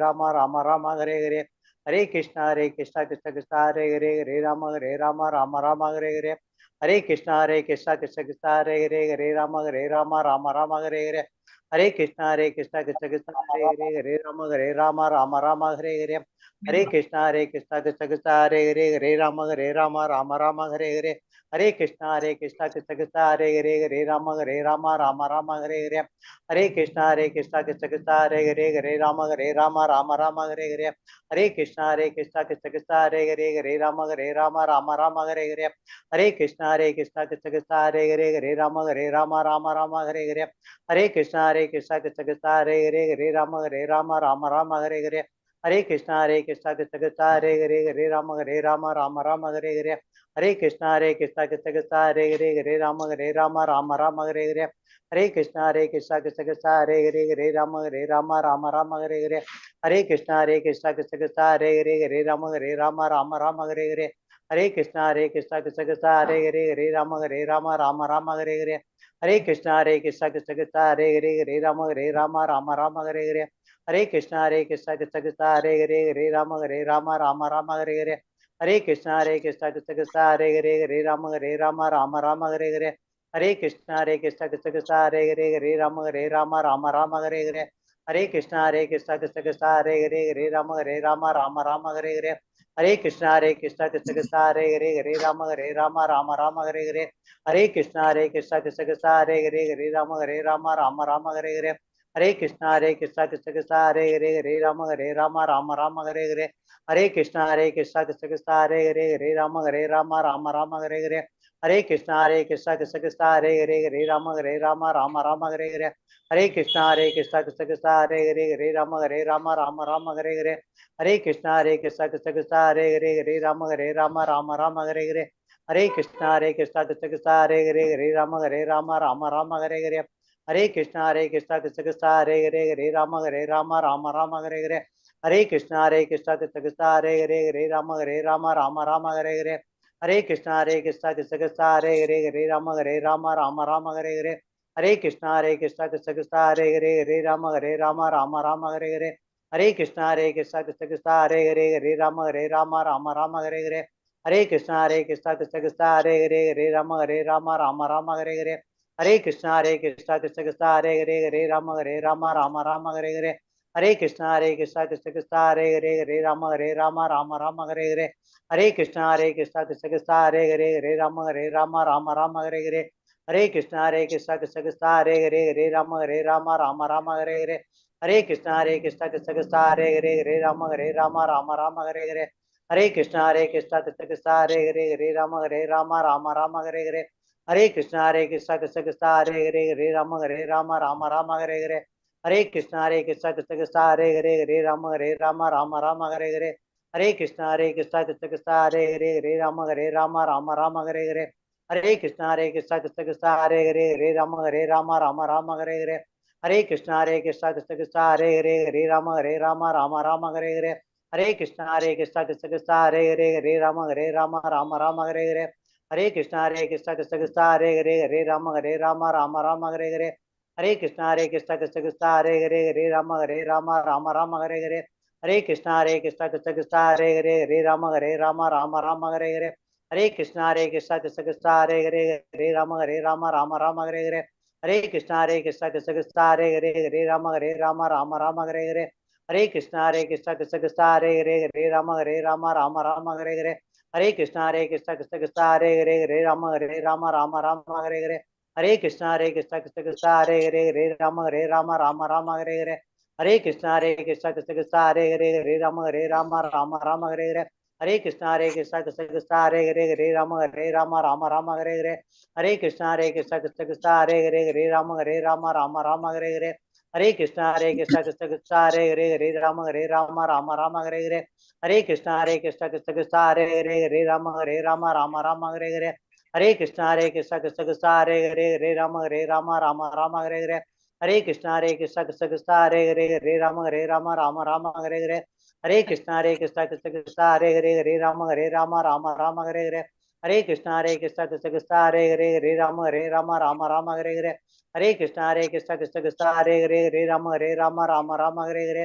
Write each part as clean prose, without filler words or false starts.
राम राम राम हरे हरे, हरे कृष्णा कृष्णा कृष्णा हरे हरे राम राम हरे हरे, हरे कृष्णा कृष्णा कृष्णा हरे राम राम राम हरे हरे, हरे कृष्णा कृष्णा कृष्णा हरे राम राम हरे हरे, हरे कृष्णा कृष्णा कृष्णा हरे राम राम हरे हरे, हरे कृष्णा कृष्णा कृष्णा हरे राम राम हरे हरे, हरे कृष्णा कृष्णा कृष्णा हरे राम राम हरे हरे, हरे कृष्णा कृष्णा कृष्णा हरे राम राम हरे हरे, हरे कृष्णा कृष्णा कृष्णा हरे राम राम हरे हरे, हरे कृष्णा कृष्णा कृष्णा हरे राम राम हरे हरे, हरे कृष्णा कृष्णा कृष्णा हरे राम राम हरे हरे, हरे कृष्णा कृष्णा कृष्णा हरे राम राम हरे हरे, हरे कृष्णा कृष्णा कृष्णा हरे राम हरे हरे, हरे कृष्णा कृष्णा कृष्णा हरे राम राम हरे हरे, हरे कृष्णा कृष्णा कृष्णा हरे राम हरे हरे, हरे कृष्णा कृष्णा कृष्णा हरे राम हरे हरे, हरे कृष्णा कृष्णा कृष्णा हरे राम हरे हरे, हरे कृष्णा कृष्णा कृष्णा हरे राम हरे हरे, हरे कृष्णा कृष्णा कृष्णा हरे राम हरे हरे, हरे कृष्णा कृष्णा कृष्णा हरे राम हरे हरे, हरे कृष्णा कृष्णा कृष्णा हरे राम हरे हरे, हरे कृष्णा कृष्णा कृष्णा हरे राम हरे हरे, हरे कृष्णा कृष्णा कृष्णा हरे राम हरे हरे, हरे कृष्णा कृष्णा कृष्णा हरे राम हरे हरे, हरे कृष्णा कृष्णा कृष्णा हरे राम हरे हरे, हरे कृष्णा कृष्णा कृष्णा हरे राम हरे हरे, हरे कृष्णा कृष्णा कृष्णा हरे राम हरे हरे, हरे कृष्णा कृष्णा कृष्णा हरे राम हरे हरे, हरे कृष्णा कृष्णा कृष्णा हरे राम हरे हरे, हरे कृष्णा कृष्णा कृष्णा हरे राम हरे हरे, हरे कृष्णा कृष्णा कृष्णा हरे राम हरे हरे, हरे कृष्णा कृष्णा कृष्णा हरे राम हरे हरे, हरे कृष्णा कृष्णा कृष्णा हरे राम हरे हरे, हरे कृष्णा कृष्णा कृष्णा हरे राम हरे हरे, हरे कृष्णा कृष्णा कृष्णा हरे राम हरे हरे, हरे कृष्णा कृष्णा कृष्णा हरे राम हरे हरे, हरे कृष्णा कृष्णा कृष्णा हरे राम हरे हरे, हरे कृष्णा कृष्णा कृष्णा हरे राम हरे हरे, हरे कृष्णा कृष्णा कृष्णा हरे राम हरे हरे, हरे कृष्णा कृष्णा कृष्णा हरे राम हरे हरे, हरे कृष्णा कृष्णा कृष्णा हरे राम हरे हरे, हरे कृष्णा कृष्णा कृष्णा हरे राम हरे हरे, हरे कृष्णा कृष्णा कृष्णा हरे राम हरे हरे, हरे कृष्णा कृष्णा कृष्णा हरे राम हरे हरे, हरे कृष्णा कृष्णा कृष्णा हरे राम हरे हरे, हरे कृष्णा कृष्णा कृष्णा हरे राम हरे हरे, हरे कृष्णा कृष्णा कृष्णा हरे राम हरे हरे, हरे कृष्णा कृष्णा कृष्णा हरे राम हरे हरे, हरे कृष्णा कृष्णा कृष्णा हरे राम हरे हरे, हरे कृष्णा कृष्णा कृष्णा हरे राम हरे हरे, हरे कृष्णा कृष्णा कृष्णा हरे राम हरे हरे, हरे कृष्णा कृष्णा कृष्णा हरे राम हरे हरे, हरे कृष्णा कृष्णा कृष्णा हरे राम हरे हरे, हरे कृष्णा कृष्णा कृष्णा हरे राम हरे हरे, हरे कृष्णा कृष्णा कृष्णा हरे राम हरे हरे, हरे कृष्णा कृष्णा कृष्णा हरे राम हरे हरे, हरे कृष्णा कृष्णा कृष्णा हरे राम हरे हरे, हरे कृष्णा कृष्णा कृष्णा हरे राम हरे हरे, हरे कृष्णा कृष्णा कृष्णा हरे राम हरे हरे, हरे कृष्णा कृष्णा कृष्णा हरे राम हरे हरे, हरे कृष्णा कृष्णा कृष्णा हरे राम हरे हरे, हरे कृष्णा कृष्णा कृष्णा हरे राम हरे हरे, हरे कृष्णा कृष्णा कृष्णा हरे राम हरे हरे, हरे कृष्णा कृष्णा कृष्णा हरे राम हरे हरे,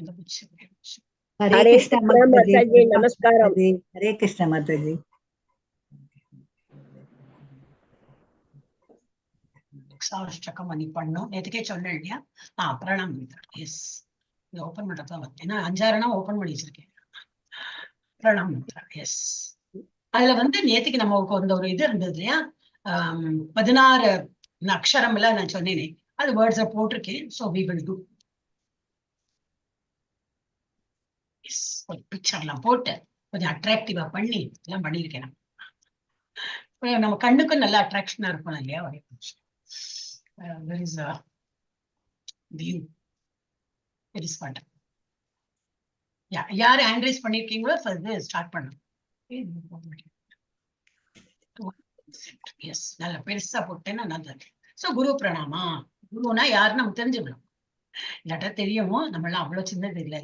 हरे कृष्ण माताजी, नमस्कारम. हरे कृष्ण माताजी. சாஷ்டகம் அனி பண்ணோம் நேற்றுக்கே சொன்னேன் இல்லையா? பிரணாம். எஸ், இது ஓபன் பண்றதுதான் ஏன்னா 5-6 ஓபன் பண்ணி வச்சிருக்கேன். பிரணாம். எஸ், அதுல நேற்றுக்கு நமக்கு ஒரு இது இருந்தது இல்லையா? 16 அக்ஷரம் எல்லாம் நான் சொன்னேனே, அது வேர்ட்ஸை போட்டிருக்கேன். So we will do. ஒரு பிக்சர்லாம் போட்டு கொஞ்சம் அட்ராக்டிவா பண்ணி எல்லாம் பண்ணியிருக்கேன். நம்ம கண்ணுக்கும் நல்ல அட்ராக்ஷனா இருக்கும் இல்லையா? ஒரே நிமிஷம். There is a view. It is fun. யார் ஹேண்ட் ரைஸ் பண்ணிருக்கீங்களோ ஸ்டார்ட் பண்ணுங்க. எஸ், நல்ல பெருசா போட்டேன்னா நல்லது. சோ குரு பிரணாமா. குருனா யாருன்னு நமக்கு தெரிஞ்சுக்கணும். இல்லாட்டா தெரியும், நம்மளாம் அவ்வளவு சின்னது இல்ல.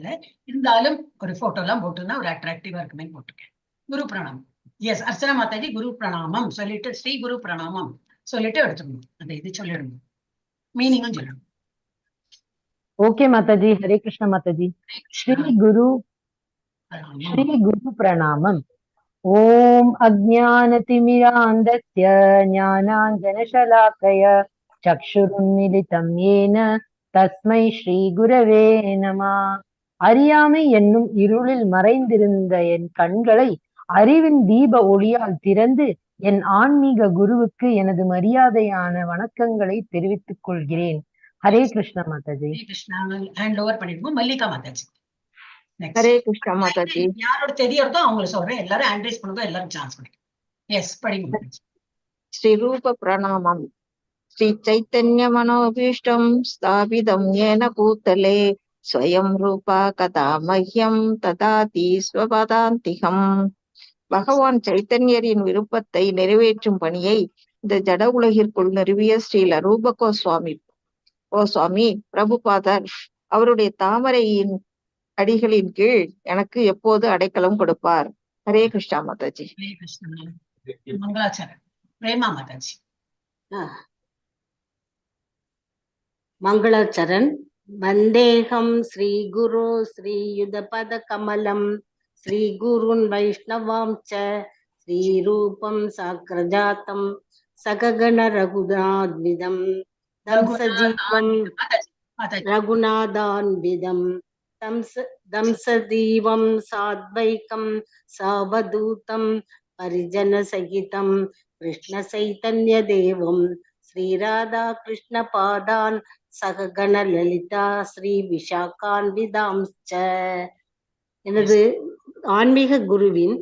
இருந்தாலும் ஒரு போட்டோ எல்லாம் போட்டுன்னா ஒரு அட்ராக்டிவா இருக்குமே போட்டிருக்கேன். குரு பிரணாமம். எஸ், அர்ச்சனா மாதாஜி குரு பிரணாமம் சொல்லிட்டு ஸ்ரீ குரு பிரணாமம் சொல்லிட்டு எடுத்துக்கணும். அந்த இது சொல்லிடணும், மீனிங்கும் சொல்லணும். ओके माताजी. हरे कृष्ण माताजी. श्री गुरु प्रणामम्. ओम अज्ञानतिमिरान्धस्य ज्ञानाञ्जनशलाकया चक्षुरुन्मिलितं येन तस्मै श्री गुरवे नमः. அறியாமை என்னும் இருளில் மறைந்திருந்த என் கண்களை அறிவின் தீப ஒளியால் திறந்து என் ஆன்மீக குருவுக்கு எனது மரியாதையான வணக்கங்களை தெரிவித்துக் கொள்கிறேன். ஹரே கிருஷ்ண மாதாஜி. ஹேண்ட் ஓவர் பண்ணிடுவோம். மல்லிகா மாதாஜி. हरे कृष्ण माताजी. யாரோட தெரியறதோ அவங்களை சொல்றேன். எல்லாரும் ஹேண்ட் ரைஸ் பண்ணுங்க, எல்லாரும் சான்ஸ் பண்ணுங்க. எஸ், படிங்க. श्री रूप प्रणामम्. श्री चैतन्य मनोभीष्टं स्थापितं येन भूतले स्वयं रूपा कदा मह्यं ददाति स्वपदान्तिकम्. பகவான் சைத்தன்யரின் விருப்பத்தை நிறைவேற்றும் பணியை இந்த ஜட உலகிற்குள் நிறுவிய ஸ்ரீல ரூப கோஸ்வாமி பிரபுபாதர் அவருடைய தாமரையின் அடிகளின் கீழ் எனக்கு எப்போது அடைக்கலம் கொடுப்பார். ஹரே கிருஷ்ணா மாதாஜி. ஹரே கிருஷ்ணா. மங்களாச்சரண். பிரேமா மாதாஜி. மங்களாச்சரண். வந்தேகம் ஸ்ரீ குரு ஸ்ரீயுத பத கமலம் ஸ்ரீ குருன் வைஷ்ணவாம் ச ஸ்ரீ ரூபம் சாக்ரஜாத்தம் சககண ரகுநாத்விதம் தம்சஜீவம் ரகுநாதான்விதம் தம்சதீவம் சாத்வைகம் சாவதூதம் பரிஜன சகிதம் கிருஷ்ண சைதன்ய தேவம் ஸ்ரீராதா கிருஷ்ண பாதான் சககண லலிதா ஸ்ரீ விஷாகான்விதாம்ச. எனது ஆன்மீக குருவின்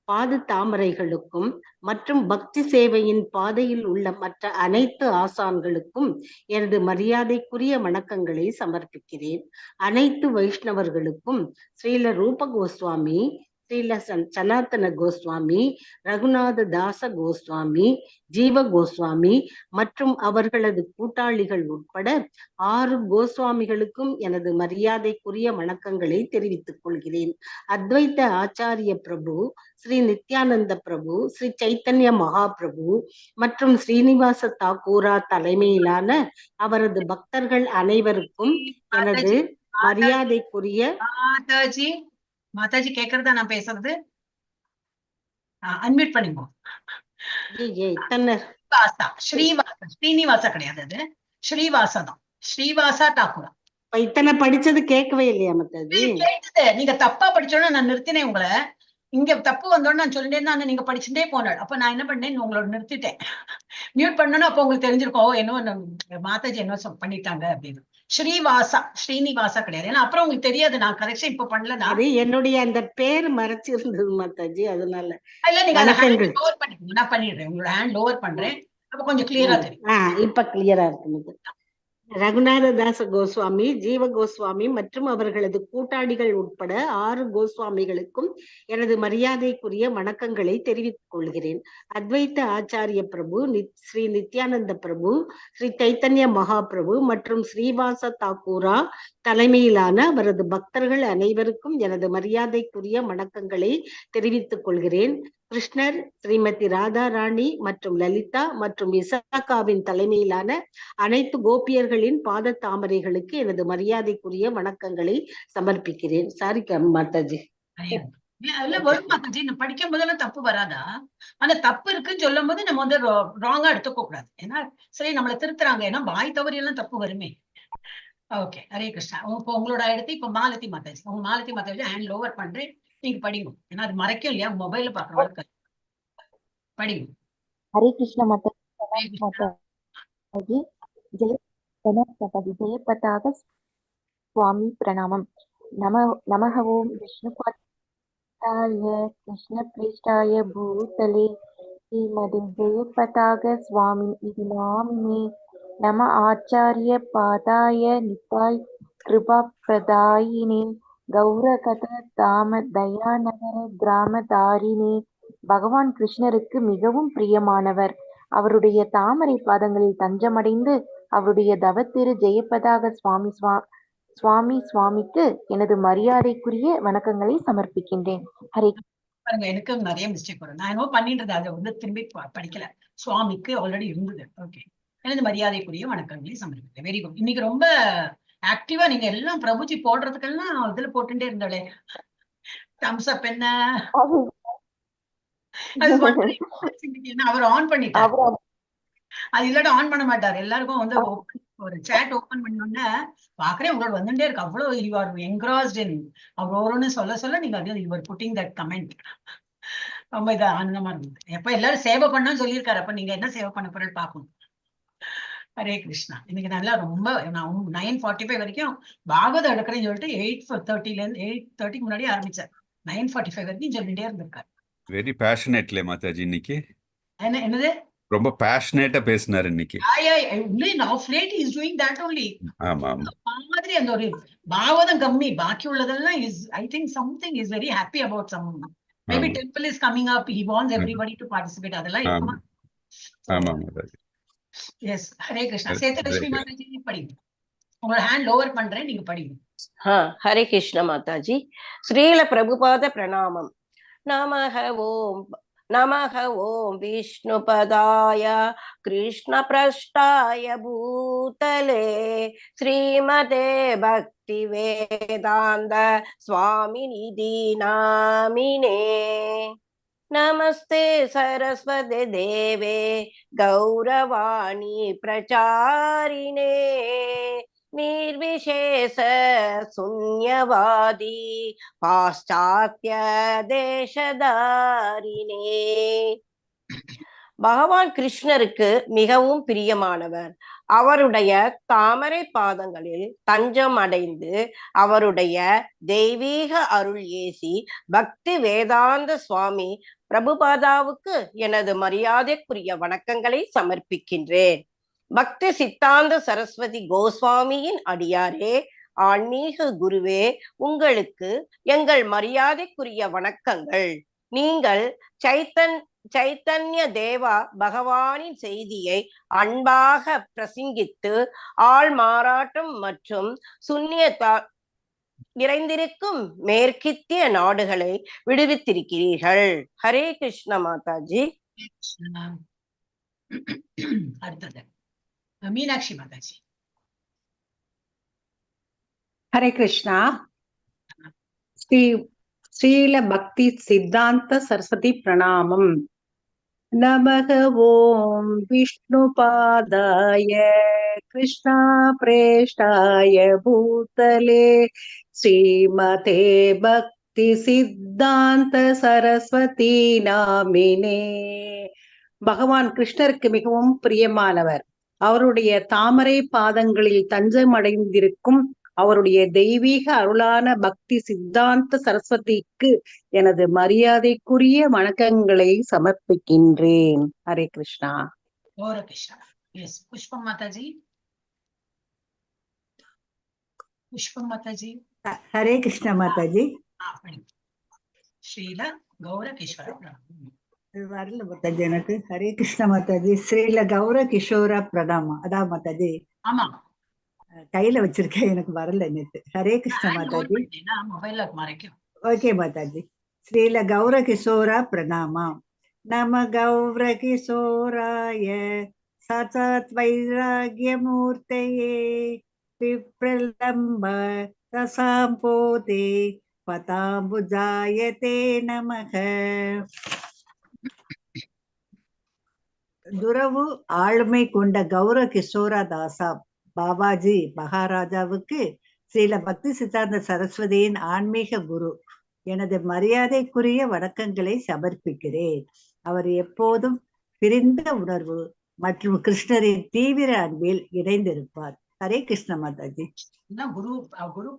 பாத தாமரைகளுக்கும் மற்றும் பக்தி சேவையின் பாதையில் உள்ள மற்ற அனைத்து ஆசான்களுக்கும் எனது மரியாதைக்குரிய வணக்கங்களை சமர்ப்பிக்கிறேன். அனைத்து வைஷ்ணவர்களுக்கும் ஸ்ரீல ரூப கோஸ்வாமி, ஸ்ரீல சனாதன கோஸ்வாமி, ரகுநாத தாச கோஸ்வாமி, ஜீவ கோஸ்வாமி மற்றும் அவர்களது கூட்டாளிகள் உட்பட 6 கோஸ்வாமிகளுக்கும் எனது மரியாதைக்குரிய வணக்கங்களை தெரிவித்துக் கொள்கிறேன். அத்வைத்த ஆச்சாரிய பிரபு, ஸ்ரீ நித்யானந்த பிரபு, ஸ்ரீ சைத்தன்ய மகாபிரபு மற்றும் ஸ்ரீனிவாச தாக்கூரா தலைமையிலான அவரது பக்தர்கள் அனைவருக்கும் எனது மரியாதைக்குரிய மாதாஜி கேக்குறதா நான் பேசுறது? அன்மியூட் பண்ணிப்போம். ஸ்ரீனிவாசா கிடையாது, அது ஸ்ரீவாசா தான். ஸ்ரீவாசா தாக்கூரா. இத்தனை படிச்சது கேட்கவே இல்லையா மாதாஜி? நீங்க தப்பா படிச்சோன்னா நான் நிறுத்தினேன் உங்களை. இங்க தப்பு வந்தோன்னு நான் சொல்லிட்டே தான் நீங்க படிச்சுட்டே போனாள். அப்ப நான் என்ன பண்ணேன், உங்களோட நிறுத்திட்டேன். மியூட் பண்ணணும். அப்ப உங்களுக்கு தெரிஞ்சிருக்கோம் என்ன மாதாஜி என்ன பண்ணிட்டாங்க அப்படின்னு. ஸ்ரீவாசா, ஸ்ரீனிவாசா கிடையாது. ஏன்னா அப்புறம் உங்களுக்கு தெரியாது, நான் கரெக்ஷன் இப்ப பண்ணல. அது என்னுடைய அந்த பேர் மறைச்சு இருந்தது மாதாஜி, அதனால. இல்ல, நீங்க லோவர் பண்ணிக்கோங்க. நான் பண்ணிடுறேன், உங்களோட ஹேண்ட் லோவர் பண்றேன். அப்ப கொஞ்சம் கிளியரா தெரியும். இப்ப கிளியரா இருக்கு. ரகுநாத தாச கோஸ்வாமி, ஜீவ கோஸ்வாமி மற்றும் அவர்களது கூட்டாளிகள் உட்பட 6 கோஸ்வாமிகளுக்கும் எனது மரியாதைக்குரிய வணக்கங்களை தெரிவித்துக் கொள்கிறேன். அத்வைத்த ஆச்சாரிய பிரபு, ஸ்ரீ நித்யானந்த பிரபு, ஸ்ரீ சைத்தன்ய மகாபிரபு மற்றும் ஸ்ரீவாச தாக்கூரா தலைமையிலான அவரது பக்தர்கள் அனைவருக்கும் எனது மரியாதைக்குரிய வணக்கங்களை தெரிவித்துக் கொள்கிறேன். கிருஷ்ணர், ஸ்ரீமதி ராதா ராணி மற்றும் லலிதா மற்றும் விசாகாவின் தலைமையிலான அனைத்து கோபியர்களின் பாத தாமரைகளுக்கு எனது மரியாதைக்குரிய வணக்கங்களை சமர்ப்பிக்கிறேன். சாரி மாதாஜி. இல்ல வரும் மாதாஜி, நான் படிக்கும் போதெல்லாம் தப்பு வராதா? ஆனா தப்பு இருக்குன்னு சொல்லும் போது நம்ம வந்து ராங்கா எடுத்துக்க கூடாது. ஏன்னா சரி நம்மளை திருத்துறாங்க, ஏன்னா வாய் தவறி எல்லாம் தப்பு வருமே. ஓகே, ஹரே கிருஷ்ணா. இப்போ உங்களோட எடுத்து இப்ப மாலதி மாதாஜி, உங்க மாலதி மாதாஜி ஹேண்ட் ஓவர் பண்றேன், நீங்க படிங்க. ஏன்னா அது மறைக்கும் இல்லையா, மொபைல்ல பாக்குறவங்களுக்கு. படிங்க. हरे कृष्ण माता ஹரே கிருஷ்ணா. जी जय माताजी जय पताक स्वामी प्रणामम नमः ओम विष्णुपदाय कृष्णप्रेष्ठाय भूतले श्रीमते जय पताक स्वामी इति नामिने नम आचार्य पादाय निताय कृपा प्रदायिने गौरकथ தாம தயாநகர கிராமதாரினே. பகவான் கிருஷ்ணருக்கு மிகவும் பிரியமானவர். அவருடைய தாமரை பாதங்களில் தஞ்சமடைந்து அவருடைய தவத்திரு ஜெயபதாக சுவாமிக்கு எனது மரியாதைக்குரிய வணக்கங்களை சமர்ப்பிக்கின்றேன். ஹரே பாருங்க, எனக்கு நிறைய மிஸ்டேக் வரும். நான் என்னவோ பண்ணிட்டு அதை வந்து திரும்பி படிக்கல. சுவாமிக்கு ஆல்ரெடி இருந்தது. ஓகே, எனது மரியாதைக்குரிய வணக்கங்களை சமர்ப்பிக்கிறேன். Very good. இன்னைக்கு ரொம்ப ஆக்டிவா நீங்க எல்லாம் பிரபுஜி போடுறதுக்கெல்லாம் இதுல போட்டுட்டே இருந்தாலே. தம்ஸ் அப் என்ன அவர் ஆன் பண்ணிட்டார். அது இல்லாட்ட ஆன் பண்ண மாட்டார். எல்லாருக்கும் வந்து ஒரு சேட் ஓபன் பண்ணோம்னா பாக்குறேன் உங்களோட வந்துட்டே இருக்கு. அவ்வளவு யூ ஆர் என்கிராஸ்ட் இன் அவரோன்னு சொல்ல நீங்க அது you are putting that comment. ரொம்ப இது ஆனந்தமா இருந்தது. எப்ப எல்லாரும் சேவை பண்ணான்னு சொல்லியிருக்காரு, அப்ப நீங்க என்ன சேவை பண்ண போறது பாக்கணும். ஹரே கிருஷ்ணா. இன்னைக்கு நல்லா ரொம்ப நான் 9:45 வரைக்கும் பாகவதம் எடுக்கிறேன்னு சொல்லிட்டு 8:30 முன்னாடி ஆரம்பிச்சார். 9:45 வரைக்கும் சொல்லிட்டே இருந்திருக்காரு. வெரி பேஷனேட்ல மாதாஜி இன்னைக்கு. என்னது ரொம்ப பேஷனேட்டா பேசினாரு இன்னைக்கு. மாதிரி அந்த ஒரு பாகவதம் கம்மி, பாக்கி உள்ளதெல்லாம் is I think something is very happy about some maybe temple is coming up, he wants everybody to participate. அதெல்லாம் இருக்குமா? ஆமா மாதாஜி. எஸ், ஹரே கிருஷ்ணா. சேத்தலட்சுமி மாதாஜி படிங்க. உங்களோட ஹேண்ட் ஓவர் பண்றேன், நீங்க படிங்க. ஹரே கிருஷ்ண மாதாஜி. ஸ்ரீல பிரபுபாத பிரணாமம். நமः ஓம் விஷ்ணுபதாய கிருஷ்ணப்ரஷ்டாய பூதலே ஸ்ரீமதே பக்தி வேதாந்த சுவாமிநிதி நாமினே. நமஸ்தே சரஸ்வதி தேவே கௌரவாணி பிரச்சாரிணே निर्विशेष शून्यवादी पाश्चात्य தேசதாரினே. பகவான் கிருஷ்ணருக்கு மிகவும் பிரியமானவர். அவருடைய தாமரை பாதங்களில் தஞ்சம் அடைந்து அவருடைய தெய்வீக அருள் ஏசி பக்தி வேதாந்த சுவாமி பிரபுபாதாவுக்கு எனது மரியாதைக்குரிய வணக்கங்களை சமர்ப்பிக்கின்றேன். பக்தி சித்தாந்த சரஸ்வதி கோஸ்வாமியின் அடியாரே, ஆன்மீக குருவே, உங்களுக்கு எங்கள் மரியாதைக்குரிய வணக்கங்கள். நீங்கள் சைத்தன்ய தேவா பகவானின் செய்தியை அன்பாக பிரசங்கித்து ஆள் மாறாட்டம் மற்றும் சுன்னியத்தா நிறைந்திருக்கும் மேற்கித்திய நாடுகளை விடுவித்திருக்கிறீர்கள். ஹரே கிருஷ்ண மாதாஜி. அடுத்தது மீனாட்சி மாதாஜி. हरे कृष्णा. श्रील भक्ति सिद्धांत सरस्वती प्रणामम. नमः ओम विष्णुपादाय कृष्णा प्रेष्ठाय भूतले श्रीमते भक्ति सिद्धांत सरस्वती नामिने. பகவான் கிருஷ்ணருக்கு மிகவும் பிரியமானவர். அவருடைய தாமரை பாதங்களில் தஞ்சமடைந்திருக்கும் அவருடைய தெய்வீக அருளான பக்தி சித்தாந்த சரஸ்வதிக்கு எனது மரியாதைக்குரிய வணக்கங்களை சமர்ப்பிக்கின்றேன். ஹரே கிருஷ்ணா. புஷ்பம் மாதாஜி. புஷ்பம் மாதாஜி. ஹரே கிருஷ்ணா மாதாஜி. ஸ்ரீல கௌர கிஷோர வரல மாதாஜி எனக்கு. ஹரே கிருஷ்ண மாதாஜி. ஸ்ரீல கௌர கிஷோர பிரணாமா. அதான் மாதாஜி. ஆமா, கையில வச்சிருக்கேன், எனக்கு வரல நேத்து. ஹரே கிருஷ்ண மாதாஜி. மொபைல்ல மறைக்கும். ஓகே மாதாஜி. ஸ்ரீல கௌரகிஷோர பிரணாமம். நம கௌரகிஷோராய சாட்சாத் வைராகியமூர்த்தயே விப்ரலம்ப ரசாம்போதே பதாம்புஜாயதே நமக. துறவு ஆளுமை கொண்ட கௌரவ கிஷோரதாசா பாபாஜி மகாராஜாவுக்கு ஸ்ரீல பக்தி சித்தாந்த சரஸ்வதியின் ஆன்மீக குரு எனது மரியாதைக்குரிய வணக்கங்களை சமர்ப்பிக்கிறேன். அவர் எப்போதும் பிரிந்த உணர்வு மற்றும் கிருஷ்ணரின் தீவிர அன்பில் இணைந்திருப்பார். ஹரே கிருஷ்ண மாதாஜி. குரு குரு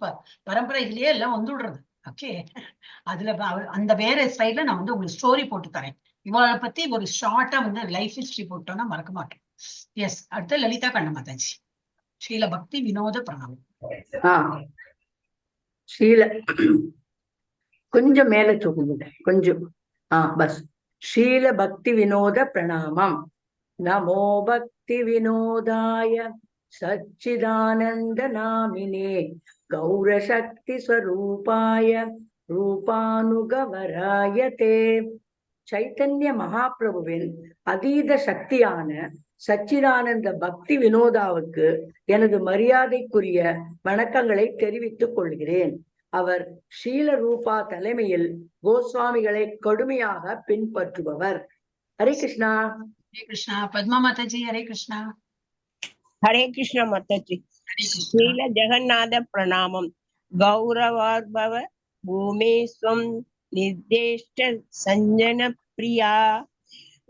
பரம்பரையிலேயே எல்லாம் வந்து விடுறது. ஓகே, அதுல அந்த வேற சைட்ல நான் வந்து உங்களுக்கு ஸ்டோரி போட்டு தரேன். இவளை பத்தி ஒரு ஷார்ட்டா வந்து லைஃப் ஹிஸ்டரி போட்டோம்னா மறக்க மாட்டோம். எஸ், அடுத்த லலிதா கண்ண மாதாஜி. ஸ்ரீல பக்தி வினோத பிரணாமம். ஸ்ரீல கொஞ்சம் மேல தூக்குங்க, கொஞ்சம் பஸ். ஸ்ரீல பக்தி வினோத பிரணாமம். நமோ பக்தி வினோதாய சச்சிதானந்த நாமினே கௌரசக்தி ஸ்வரூபாய ரூபானுகவராயதே. சைத்தன்ய மகாபிரபுவின் அதீத சக்தியான சச்சிதானந்த பக்தி வினோதாவுக்கு எனது மரியாதைக்குரிய வணக்கங்களை தெரிவித்துக் கொள்கிறேன். அவர் ஷீல ரூபா தலைமையில் கோஸ்வாமிகளை கடுமையாக பின்பற்றுபவர். ஹரே கிருஷ்ணா. ஹரே கிருஷ்ணா. பத்மா மாதாஜி. ஹரே கிருஷ்ணா. ஹரே கிருஷ்ணா மாதாஜி. ஸ்ரீல ஜெகநாத பிரணாமம். கௌரவார்பவ பூமேஸ்வம் நிர்தேஷ்ட சஞ்சன பிரியா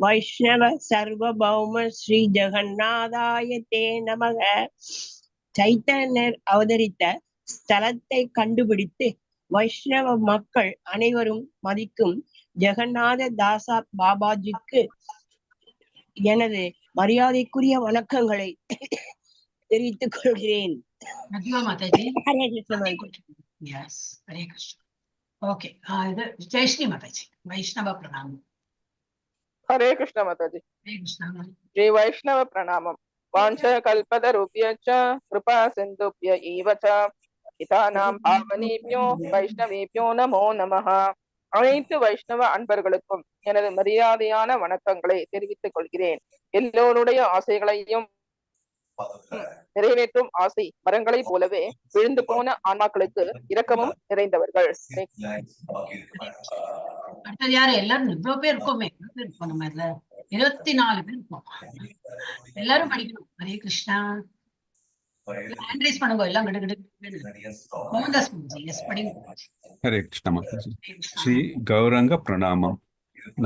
வைஷ்ணவ சர்வபௌம ஸ்ரீ ஜெகநாதாய தே நமக. சைத்தன்யர் அவதரித்த ஸ்தலத்தை கண்டுபிடித்து வைஷ்ணவ மக்கள் அனைவரும் மதிக்கும் ஜெகநாத தாசா பாபாஜிக்கு எனது மரியாதைக்குரிய வணக்கங்களை தெரிவித்துக் கொள்கிறேன். ஹரே கிருஷ்ணா. ஓகே, இது ஜெயஸ்ரீ மாதாஜி. வைஷ்ணவ பிரணாமம். हरे कृष्ण माताजी. हरे कृष्ण. श्री वैष्णव प्रणामम. वाञ्छ कल्पतरुभ्य च कृपा सिन्धुभ्य एव च पितानां पावनेभ्यो வைஷ்ணவேभ्यो நமோ நமः. அனைத்து வைஷ்ணவ அன்பர்களுக்கும் எனது மரியாதையான வணக்கங்களை தெரிவித்துக் கொள்கிறேன். எல்லோருடைய ஆசைகளையும் நிறைவேற்றும் ஆசை மரங்களை போலவே விழுந்து போன ஆன்மாக்களுக்கு இரக்கமும் நிறைந்தவர்கள். அடுத்தது யாரு? எல்லாரும் இவ்வளவு பேர் இருக்கோமே, இருக்கோம் நம்ம இதுல 24 பேர் இருக்கோம். எல்லாரும் படிக்கணும். ஹரே கிருஷ்ணா. ஹேண்ட் ரைஸ் பண்ணுங்க எல்லாம். மோகன்தாஸ் மாதாஜி. எஸ், படிங்க. ஹரே கிருஷ்ண மாதாஜி. ஸ்ரீ கௌரங்க பிரணாமம்.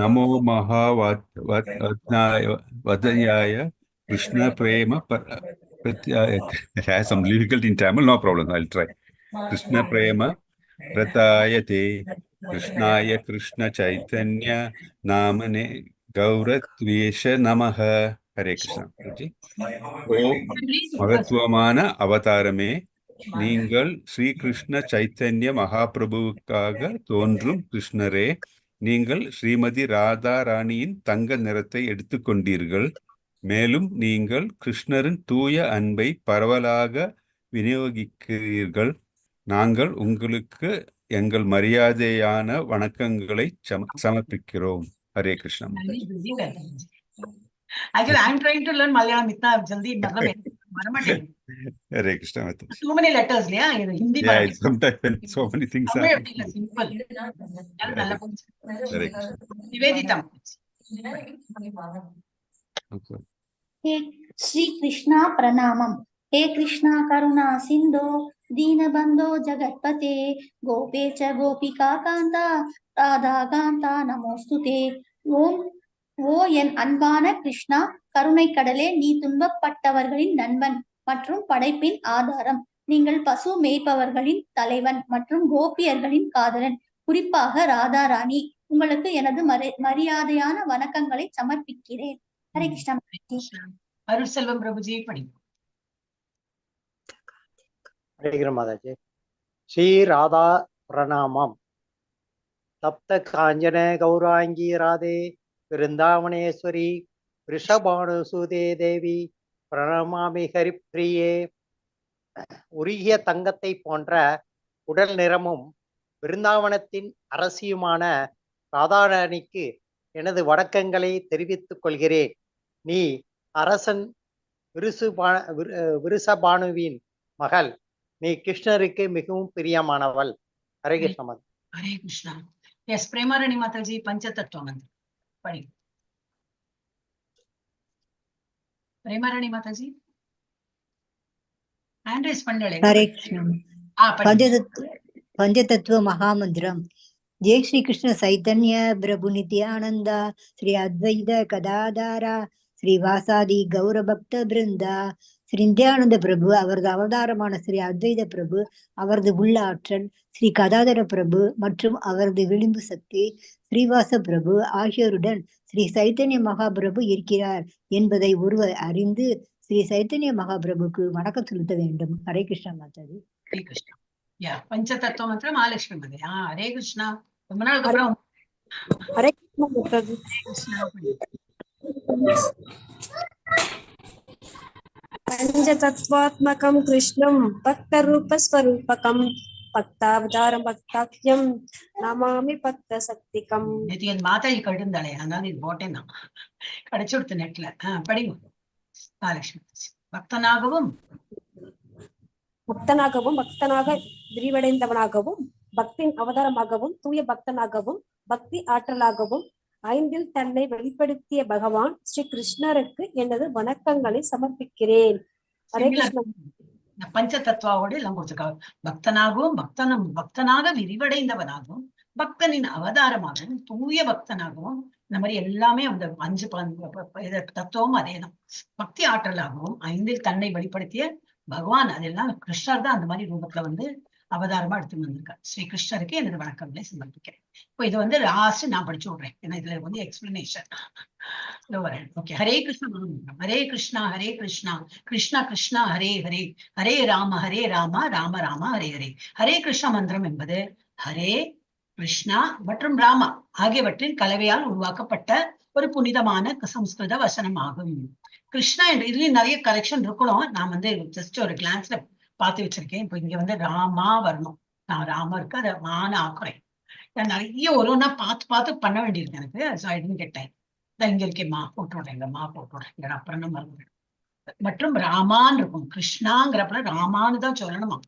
நமோ மகாவத்யாய கிருஷ்ண பிரேம I have some difficulty in Tamil, no problem, I'll try. Krishna prema pratayate Krishnaya Krishna Chaitanya Namane Gauratvesha Namaha. Hare Krishna. ஓ மகத்துவமான அவதாரமே, நீங்கள் ஸ்ரீ கிருஷ்ண சைத்தன்ய மகாபிரபுவுக்காக தோன்றும் கிருஷ்ணரே, நீங்கள் ஸ்ரீமதி ராதா ராணியின் தங்க நிறத்தை எடுத்துக்கொண்டீர்கள். மேலும் நீங்கள் கிருஷ்ணரின் தூய அன்பை பரவலாக விநியோகிக்கிறீர்கள். நாங்கள் உங்களுக்கு எங்கள் மரியாதையான வணக்கங்களை சமர்ப்பிக்கிறோம். Hare Krishna. Actually, I'm trying to learn Malayalam. Itna jaldi Hare Krishna. Too many letters, yeah. Hindi. Yeah, sometimes so many things are. Simple. Hare Krishna. Nivedita. Okay. हे श्री कृष्णा प्रणामम. हे कृष्णा करुणा सिंधो दीनबंधो जगत्पते गोपेच गोपिका कांता राधा कांता नमोस्तुते. ஓ என் அன்பான கிருஷ்ணா, கருணை கடலே, நீ துன்பப்பட்டவர்களின் நண்பன் மற்றும் படைப்பின் ஆதாரம். நீங்கள் பசு மேய்ப்பவர்களின் தலைவன் மற்றும் கோபியர்களின் காதலன். குறிப்பாக ராதா ராணி, உங்களுக்கு எனது மரியாதையான வணக்கங்களை சமர்ப்பிக்கிறேன். ஹரே கிருஷ்ணா. அருள் செல்வம் பிரபுஜி படி. ஹரே கிருஷ்ண மாதாஜி. ஸ்ரீ ராதா பிரணாமம். தப்த காஞ்சன கௌராங்கி ராதே விருந்தாவனேஸ்வரி ரிஷபானுசூதே தேவி பிரணமாமி ஹரிப்பிரியே. உருகிய தங்கத்தை போன்ற உடல் நிறமும் பிருந்தாவனத்தின் அரசியுமான ராதாராணிக்கு எனது வணக்கங்களை தெரிவித்துக் கொள்கிறேன். நீ அரசன் விருஷபானுவின் மகள். நீ கிருஷ்ணருக்கு மிகவும் பிரியமானவள். ஹரே கிருஷ்ண மாதா. ஹரே கிருஷ்ணா. எஸ், பிரேமாராணி மாதாஜி பஞ்சதத்துவ மந்திரம் படி. பிரேமாராணி மாதாஜி ஹேண்ட் ரைஸ் பண்ணல. ஹரே கிருஷ்ணா. பஞ்சதத்துவ மகாமந்திரம். ஜெய் ஸ்ரீ கிருஷ்ண சைத்தன்ய பிரபு நித்யானந்தா ஸ்ரீ அத்வைத கதாதாரா ஸ்ரீ வாசாதி கௌர பக்த பிருந்தா ஸ்ரீ நித்யானந்த பிரபு, அவரது அவதாரமான ஸ்ரீ அத்வைத பிரபு, அவரது உள்ள ஆற்றல் ஸ்ரீ கதாதர பிரபு மற்றும் அவரது விளிம்பு சக்தி ஸ்ரீவாச பிரபு ஆகியோருடன் ஸ்ரீ சைத்தன்ய மகாபிரபு இருக்கிறார் என்பதை ஒருவர் அறிந்து ஸ்ரீ சைத்தன்ய மகாபிரபுக்கு வணக்கம் செலுத்த வேண்டும். ஹரே கிருஷ்ணா மாதாஜி. ஹரே கிருஷ்ணா. பஞ்சதத்துவ மந்திரம் மகாலட்சுமி மதி. ஹரே கிருஷ்ணா. ரொம்ப நாளுக்கு அப்புறம் ஹரே கிருஷ்ணா மாதாஜி. பஞ்சதத்வாத்மகம் கிருஷ்ணம் பக்த ரூப ஸ்வரூபகம் பக்தாவதாரம் பக்தாக்கியம் நமாமி பக்த சக்திகம். நேற்று என் மாதாஜி கழுந்தாளே, அதனால இது போட்டேன் தான், கிடைச்சு கொடுத்த நெட்ல. படிங்க மகாலட்சுமி. பக்தனாகவும் பக்தனாக விரிவடைந்தவனாகவும் பக்தின் அவதாரமாகவும் தூய பக்தனாகவும் பக்தி ஆற்றலாகவும் ஐந்தில் தன்னை வெளிப்படுத்திய பகவான் ஸ்ரீ கிருஷ்ணருக்கு எனது வணக்கங்களை சமர்ப்பிக்கிறேன். ஹரே கிருஷ்ணா. பஞ்சதத்துவாவோட எல்லாம் கொடுத்துருக்காங்க. பக்தனாக விரிவடைந்தவனாகவும் பக்தனின் அவதாரமாகவும் தூய பக்தனாகவும், இந்த மாதிரி எல்லாமே அந்த 5 தத்துவம் அதேதான். பக்தி ஆற்றலாகவும் ஐந்தில் தன்னை வெளிப்படுத்திய பகவான், அதெல்லாம் கிருஷ்ணர் தான் அந்த மாதிரி ரூபத்துல அவதாரமா எடுத்து வந்திருக்காரு. ஸ்ரீ கிருஷ்ணருக்கு எனது வணக்கங்களை சமர்ப்பிக்கிறேன். இப்போ இது லாஸ்ட் நான் படிச்சு விடுறேன், ஏன்னா இதுல எக்ஸ்பிளனேஷன் வரேன். ஓகே. ஹரே கிருஷ்ணா. ஹரே கிருஷ்ணா ஹரே கிருஷ்ணா கிருஷ்ணா கிருஷ்ணா ஹரே ஹரே ஹரே ராம ராம ராம ஹரே ஹரே. ஹரே கிருஷ்ண மந்திரம் என்பது ஹரே கிருஷ்ணா மற்றும் ராமா ஆகியவற்றின் கலவையால் உருவாக்கப்பட்ட ஒரு புனிதமான சம்ஸ்கிருத வசனம் ஆகும். கிருஷ்ணா என்று இதுலயும் நிறைய கரெக்ஷன் இருக்கணும். நான் ஜஸ்ட் ஒரு கிளான்ஸ்ல பார்த்து வச்சிருக்கேன். இப்போ இங்க ராமா வரணும். நான் ராமருக்கு அதை மான ஆக்குறேன். நிறைய ஒன்னா பார்த்து பண்ண வேண்டியிருக்கு எனக்கு. So I tent get time. இங்க இருக்கேன், மா போட்டு விடுறேன். அப்புறம் மறந்து மற்றும் ராமான்னு இருக்கும். கிருஷ்ணாங்கிறப்ப ராமான்னு தான் சொல்லணுமா,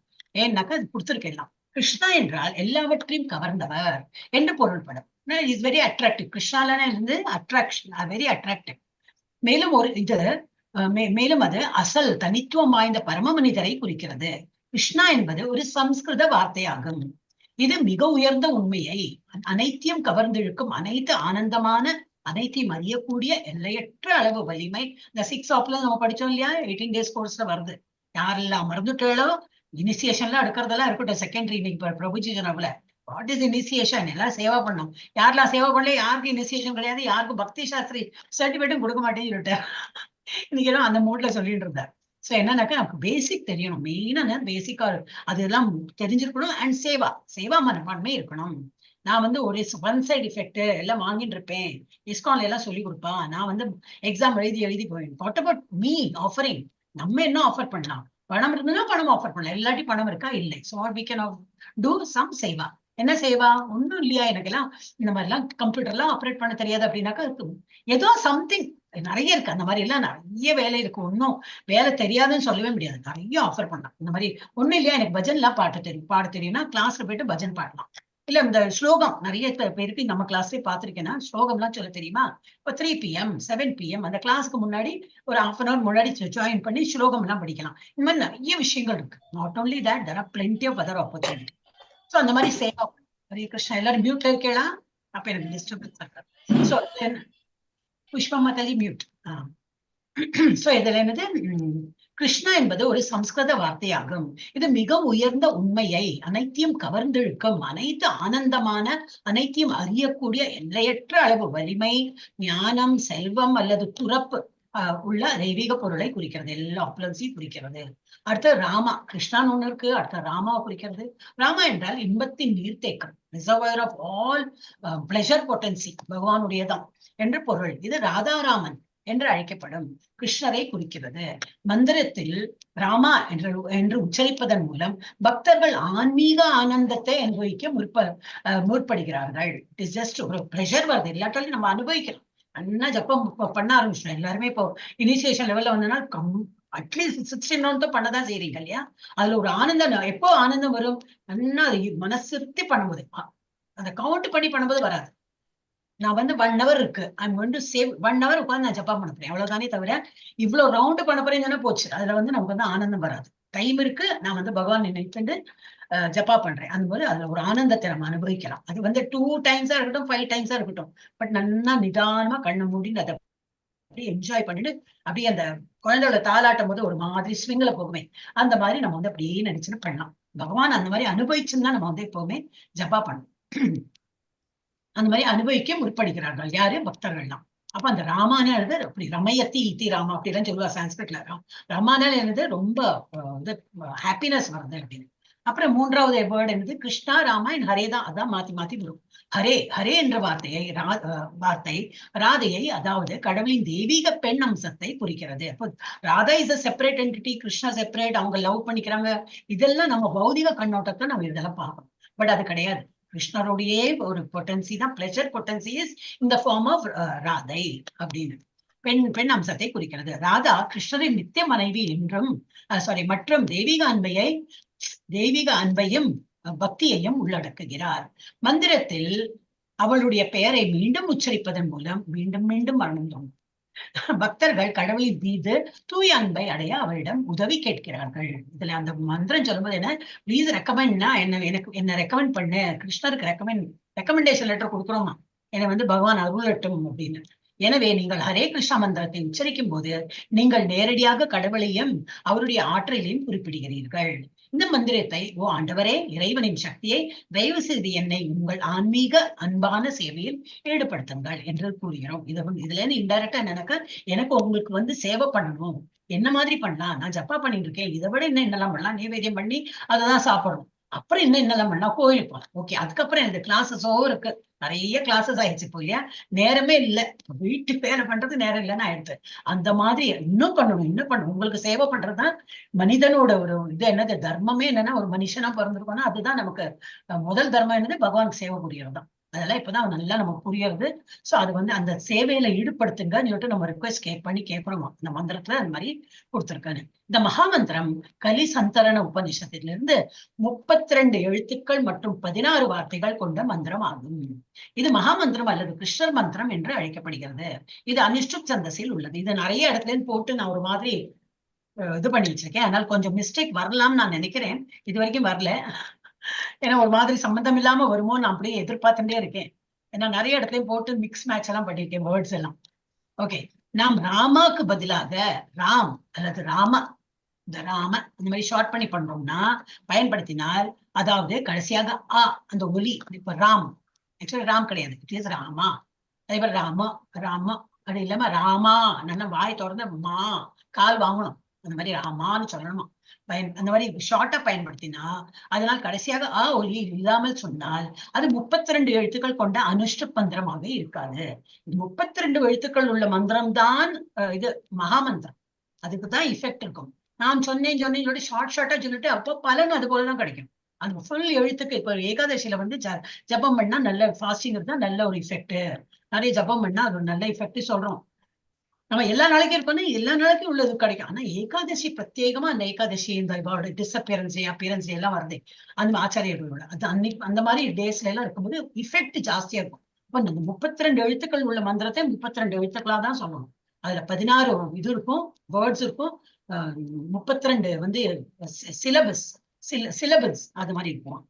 ஏன்னாக்கா அது கொடுத்துருக்கேன். எல்லாம் கிருஷ்ணா என்றால் எல்லாவற்றையும் கவர்ந்தவர் என்று பொருள்படும். Is very attractive. கிருஷ்ணால இருந்து அட்ராக்ஷன், வெரி அட்ராக்டிவ். மேலும் மேலும் அது அசல் தனித்துவம் வாய்ந்த பரம மனிதரை குறிக்கிறது. கிருஷ்ணா என்பது ஒரு சம்ஸ்கிருத வார்த்தையாகும். இது மிக உயர்ந்த உண்மையை, அனைத்தையும் கவர்ந்திழுக்கும், அனைத்து ஆனந்தமான, அனைத்தையும் அறியக்கூடிய எல்லையற்ற அளவு வலிமை. இந்த 6 ஆப்ல நம்ம படிச்சோம் இல்லையா, 18 days கோர்ஸ்ல வருது. யாரெல்லாம் மறந்துட்டாலோ இனிஷியேஷன்லாம் எடுக்கிறதெல்லாம் இருக்கட்டும். செகண்டரி இன்னைக்கு பிரபுஜி சொன்னாப்புல வாட் இஸ் இனிஷியேஷன், எல்லாம் சேவா பண்ணோம். யாரெல்லாம் சேவா பண்ணல, யாருக்கும் இனிஷியேஷன் கிடையாது, யாருக்கும் பக்தி சாஸ்திரி சர்டிபிகேட்டும் கொடுக்க மாட்டேன்னு சொல்லிட்டேன். இன்னைக்கு எல்லாம் அந்த மூட்ல சொல்லிட்டு இருந்தார். சோ என்னன்னாக்கா நமக்கு பேசிக் தெரியணும். மெயினா பேசிக்கா அதெல்லாம் தெரிஞ்சிருக்கணும். அண்ட் சேவா மனப்பான்மை இருக்கணும். நான் ஒரு ஒன் சைடு எஃபெக்ட் எல்லாம் வாங்கிட்டு இருப்பேன், இஸ்கான்ல எல்லாம் சொல்லி கொடுப்பேன், நான் எக்ஸாம் எழுதி போவேன். What about me offering? நம்ம என்ன ஆஃபர் பண்ணலாம்? பணம் இருந்ததுன்னா பணம் ஆஃபர் பண்ணலாம், இல்லாட்டி பணம் இருக்கா இல்லை. So we can do some Seva. என்ன சேவா? ஒன்றும் இல்லையா, எனக்கு எல்லாம் இந்த மாதிரி எல்லாம் கம்ப்யூட்டர்லாம் ஆப்ரேட் பண்ண தெரியாது அப்படின்னாக்கா ஏதோ சம்திங் நிறைய இருக்கு. அந்த மாதிரி எல்லாம் நிறைய வேலை இருக்கு. ஒன்னும் வேலை தெரியாதுன்னு சொல்லவே முடியாது, நிறைய ஆஃபர் பண்ணலாம். இந்த மாதிரி ஒண்ணும் இல்லையா, எனக்கு பஜன் எல்லாம் பாட தெரியும்னா கிளாஸ்ல போயிட்டு பஜன் பாடலாம். இல்ல இந்த ஸ்லோகம் நிறைய பேருக்கு நம்ம கிளாஸ்லயே பாத்திருக்கேன்னா ஸ்லோகம் எல்லாம் சொல்ல தெரியுமா? இப்போ 3 PM 7 PM அந்த கிளாஸ்க்கு முன்னாடி ஒரு 1/2 hour முன்னாடி ஜாயின் பண்ணி ஸ்லோகம் எல்லாம் படிக்கலாம். இந்த மாதிரி நிறைய விஷயங்கள் இருக்கு. Not only that, there are plenty of other opportunity. So அந்த மாதிரி சேவா. ஹரே கிருஷ்ணா. எல்லாரும் மியூட்ல இருக்கேளா? அப்ப எனக்கு டிஸ்டர்பன்ஸ் இருக்காது. So Pushpa Mataji mute. So இதுல என்னது, கிருஷ்ணா என்பது ஒரு சம்ஸ்கிருத வார்த்தையாகும். இது மிக உயர்ந்த உண்மையை, அனைத்தையும் கவர்ந்திழுக்கும், அனைத்து ஆனந்தமான, அனைத்தையும் அறியக்கூடிய எல்லையற்ற அளவு வலிமை, ஞானம், செல்வம் அல்லது துறப்பு உள்ள தெய்வீக பொருளை குறிக்கிறது. எல்லா ஆப்லன்ஸையும் குறிக்கிறது. அடுத்த ராமா, கிருஷ்ணான்னு ஒண்ணு இருக்கு, அடுத்த ராமாவை குறிக்கிறது. ராமா என்றால் இன்பத்தின் நீர்த்தேக்கம், reservoir of all pleasure potency, பகவானுடையதான் என்று பொருள். இது ராதாராமன் என்று அழைக்கப்படும் கிருஷ்ணரை குறிக்கிறது. மந்திரத்தில் ராமா என்று உச்சரிப்பதன் மூலம் பக்தர்கள் ஆன்மீக ஆனந்தத்தை அனுபவிக்க முற்படுகிறார்கள். இட் இஸ் ஜஸ்ட் ஒரு ப்ரெஷர் வருது, இல்லாட்டாலும் நம்ம அனுபவிக்கிறோம். நல்லா ஜப்பம் பண்ண ஆரம்பிச்சோம் எல்லாருமே. இப்போ இனிஷியேஷன் லெவல்ல வந்தனா அட்லீஸ்ட் 16 ரவுண்ட் பண்ணதான் செய்றீங்க இல்லையா? அதுல ஒரு ஆனந்தம், எப்போ ஆனந்தம் வரும்? நல்லா மனசுத்தி பண்ணும்போது, அந்த கவுண்ட் பண்ணி பண்ணும்போது வராது. நான் 1 hour இருக்கு, I'm going to save 1 hour உட்காந்து நான் ஜப்பா பண்ண போறேன், அவ்வளவுதானே தவிர இவ்வளவு ரவுண்டு பண்ண போறேன்னு போச்சு. அதுல நமக்கு ஆனந்தம் வராது. டைம் இருக்கு, நான் பகவான் நினைத்து ஜப்பா பண்றேன். அந்த போது அதுல ஒரு ஆனந்தத்தை நம்ம அனுபவிக்கலாம். அது 2 times இருக்கட்டும், 5 times இருக்கட்டும், பட் நல்லா நிதானமா கண்ணை மூடின்னு அதை அப்படியே என்ஜாய் பண்ணிட்டு, அப்படியே அந்த குழந்தையோட தாளாட்டும் போது ஒரு மாதிரி ஸ்விங்ல போகுமே, அந்த மாதிரி நம்ம அப்படியே நினைச்சுன்னு பண்ணலாம். பகவான் அந்த மாதிரி அனுபவிச்சுன்னா நம்ம எப்பவுமே ஜப்பா பண்ணணும். அந்த மாதிரி அனுபவிக்க முற்படுகிறார்கள் யாரு? பக்தர்கள்லாம். அப்ப அந்த ராமானா எழுது அப்படி ரமயத்தி இத்தி ராமா அப்படிலாம் சொல்லுவா சான்ஸ்கிரிட்ல. ராமானா எழுது ரொம்ப ஹாப்பினஸ் வருது அப்படின்னு. அப்புறம் 3வது வேர்டு என்னது? கிருஷ்ணா ராமா என் ஹரே தான். அதான் மாத்தி மாத்தி வரும். ஹரே ஹரே என்ற வார்த்தை ராதையை, அதாவது கடவுளின் தெய்வீக பெண் அம்சத்தை குறிக்கிறது. அப்போ Radha is a separate entity, Krishna separate, அவங்க லவ் பண்ணிக்கிறாங்க. இதெல்லாம் நம்ம பௌதிக கண்ணோட்டத்தை நம்ம இதெல்லாம் பார்க்கணும். பட் அது கிடையாது. கிருஷ்ணருடைய ஒரு பொட்டன்சி தான், பிளஷர் பொட்டன்சி இஸ் இந்த ஃபார்ம் ஆஃப் ராதை அப்படின்னு பெண் அம்சத்தை குறிக்கிறது. ராதா கிருஷ்ணரின் நித்திய மனைவி என்றும் மற்றும் தெய்வீக அன்பையும் பக்தியையும் உள்ளடக்குகிறார். மந்திரத்தில் அவளுடைய பெயரை மீண்டும் உச்சரிப்பதன் மூலம் மீண்டும் மீண்டும் மரணம் பக்தர்கள் கடவுளின் மீது தூய அன்பை அடைய அவரிடம் உதவி கேட்கிறார்கள். இதுல அந்த மந்திரம் சொல்லும்போது என்ன, ப்ளீஸ் ரெக்கமெண்ட்னா என்ன ரெக்கமெண்ட் பண்ணு, கிருஷ்ணருக்கு ரெக்கமெண்டேஷன் லெட்டர் கொடுக்குறோமா, என்னை பகவான் அருளட்டும் அப்படின்னு. எனவே நீங்கள் ஹரே கிருஷ்ணா மந்திரத்தை உச்சரிக்கும் போது நீங்கள் நேரடியாக கடவுளையும் அவருடைய ஆற்றலையும் குறிப்பிடுகிறீர்கள். இந்த மந்திரத்தை, ஓ ஆண்டவரே, இறைவனின் சக்தியை தயவு செய்து என்னை உங்கள் ஆன்மீக அன்பான சேவையில் ஈடுபடுத்துங்கள் என்று கூறுகிறோம். இதுல இருந்து இன்டைரக்டா எனக்கு உங்களுக்கு சேவை பண்ணணும், என்ன மாதிரி பண்ணலாம், நான் ஜப்பா பண்ணிட்டு இருக்கேன், இதை விட என்னெல்லாம் பண்ணலாம், நைவேத்தியம் பண்ணி அதைதான் சாப்பிடணும், அப்புறம் என்னெல்லாம் பண்ணலாம், கோயிலுக்கு போகலாம். ஓகே, அதுக்கப்புறம் எனக்கு கிளாஸஸோ இருக்கு, நிறைய கிளாஸஸ் ஆயிடுச்சு இப்போ இல்லையா, நேரமே இல்லை, வீட்டு வேலை பண்றது நேரம் இல்லைன்னு ஆயிடுச்சு. அந்த மாதிரி இன்னும் பண்ணணும். உங்களுக்கு சேவை பண்றதுதான் மனிதனோட ஒரு இது. என்னது தர்மமே என்னன்னா, ஒரு மனுஷனா பிறந்திருக்கோம்னா அதுதான் நமக்கு முதல் தர்மம் என்னது, பகவானுக்கு சேவை புரியறதுதான். அதெல்லாம் இப்பதான் நல்லா நமக்கு புரியுறது. சோ அது அந்த சேவையில ஈடுபடுத்துங்கன்னு சொல்லிட்டு நம்ம ரிக்வெஸ்ட் பண்ணி கேட்கிறோமா. இந்த மந்திரத்துல அந்த மாதிரி கொடுத்திருக்காரு. இந்த மகாமந்திரம் கலி சந்தரண உபநிஷத்திலிருந்து 32 எழுத்துக்கள் மற்றும் 16 வார்த்தைகள் கொண்ட மந்திரம் ஆகும். இது மகாமந்திரம் அல்லது கிருஷ்ணர் மந்திரம் என்று அழைக்கப்படுகிறது. இது அனுஷ்டுப் சந்தஸில் உள்ளது. இது நிறைய இடத்துல போட்டு நான் ஒரு மாதிரி இது பண்ணி வச்சிருக்கேன். அதனால கொஞ்சம் மிஸ்டேக் வரலாம்னு நான் நினைக்கிறேன். இது வரைக்கும் வரல, ஏன்னா ஒரு மாதிரி சம்பந்தம் இல்லாம வருமோ நான் அப்படியே எதிர்பார்த்துட்டே இருக்கேன். ஏன்னா நிறைய இடத்துலயும் போட்டு மிக்ஸ் மேட்ச் எல்லாம் பண்ணிருக்கேன் வேர்ட்ஸ் எல்லாம். ஓகே, நாம் ராமாக்கு பதிலாக ராம் அல்லது ராம, இந்த ராம இந்த மாதிரி ஷார்ட் பண்ணி பண்றோம்னா பயன்படுத்தினால், அதாவது கடைசியாக அந்த ஒலி, இப்ப ராம் ஆக்சுவலி ராம் கிடையாது, இட் இஸ் ராமா. அதே மாதிரி ராம அப்படி இல்லாம ராமா, நல்லா வாய் திறந்த மா கால் வாங்கணும், அந்த மாதிரி ராமான்னு சொல்லணுமா. அந்த மாதிரி ஷார்ட்டா பயன்படுத்தினா, அதனால் கடைசியாக ஒலி இல்லாமல் சொன்னால் அது 32 எழுத்துக்கள் கொண்ட அனுஷ்டுப் மந்திரமாக இருக்காது. இது 32 எழுத்துக்கள் உள்ள மந்திரம் தான் இது மகாமந்திரம். அதுக்குதான் இஃபெக்ட் இருக்கும். நான் சொன்னேன் சொல்லி ஷார்ட்டா சொல்லிட்டு அப்போ பலன் அது போலதான் கிடைக்கும். அந்த ஃபுல் எழுத்துக்கு இப்ப ஏகாதசியில ஜபம் பண்ணா நல்ல ஃபாஸ்டிங் இருந்தா நல்ல ஒரு இஃபெக்ட், நிறைய ஜபம் பண்ணா அது ஒரு நல்ல இஃபெக்ட் சொல்றோம். நம்ம எல்லா நாளைக்கும் இருக்கணும், எல்லா நாளைக்கும் உள்ளது கிடைக்கும். ஆனா ஏகாதசி பிரத்யேகமா, அந்த ஏகாதசி இந்த அப்பியரன்ஸ் எல்லாம் வருது அந்த ஆச்சாரியர்களோட, அது அன்னைக்கு அந்த மாதிரி டேஸ்ல எல்லாம் இருக்கும்போது இஃபெக்ட் ஜாஸ்தியா இருக்கும். இப்ப இந்த 32 எழுத்துக்கள் உள்ள மந்திரத்தை 32 எழுத்துக்களா தான் சொல்லணும். அதுல 16 இது இருக்கும், வேர்ட்ஸ் இருக்கும், 32 சிலபஸ் அது மாதிரி இருக்கும்.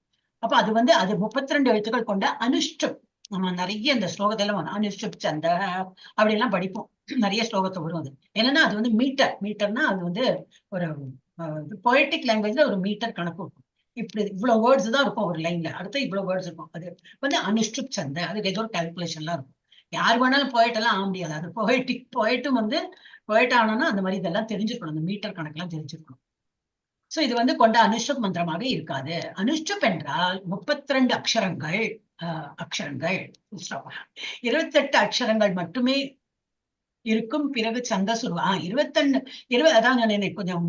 அப்ப அது அது 32 எழுத்துக்கள் கொண்ட அனுஷ்டுப். நம்ம நிறைய இந்த ஸ்லோகத்தெல்லாம் அனுஷ்டுப் சந்த அப்படி எல்லாம் படிப்போம், நிறைய ஸ்லோகத்தை வரும். அது என்னன்னா அது மீட்டர்னா அது ஒரு பொயட்டிக் லாங்குவேஜ்ல ஒரு மீட்டர் கணக்கு இருக்கும். இப்படி இவ்வளவு வேர்ட்ஸ் தான் இருக்கும் ஒரு லைன்ல, அடுத்து இவ்வளவு வேர்ட்ஸ் இருக்கும். அது அனுஷ்டுப் சந்த, அதுக்கு ஏதோ ஒரு கால்குலேஷன்லாம் இருக்கும். யார் வேணாலும் போயிட் எல்லாம் ஆக முடியாது. அது போயிட்டும் போயிட் ஆனோம்னா அந்த மாதிரி இதெல்லாம் தெரிஞ்சுக்கணும், அந்த மீட்டர் கணக்கெல்லாம் தெரிஞ்சுக்கணும். சோ இது கொண்ட அனுஷ்டுப் மந்திரமாக இருக்காது. அனுஷ்டுப் என்றால் 32 அக்ஷரங்கள் 28 அக்ஷரங்கள் மட்டுமே இருக்கும் பிறகு சந்தஸ் உருவம் 21 அதான் நான் கொஞ்சம்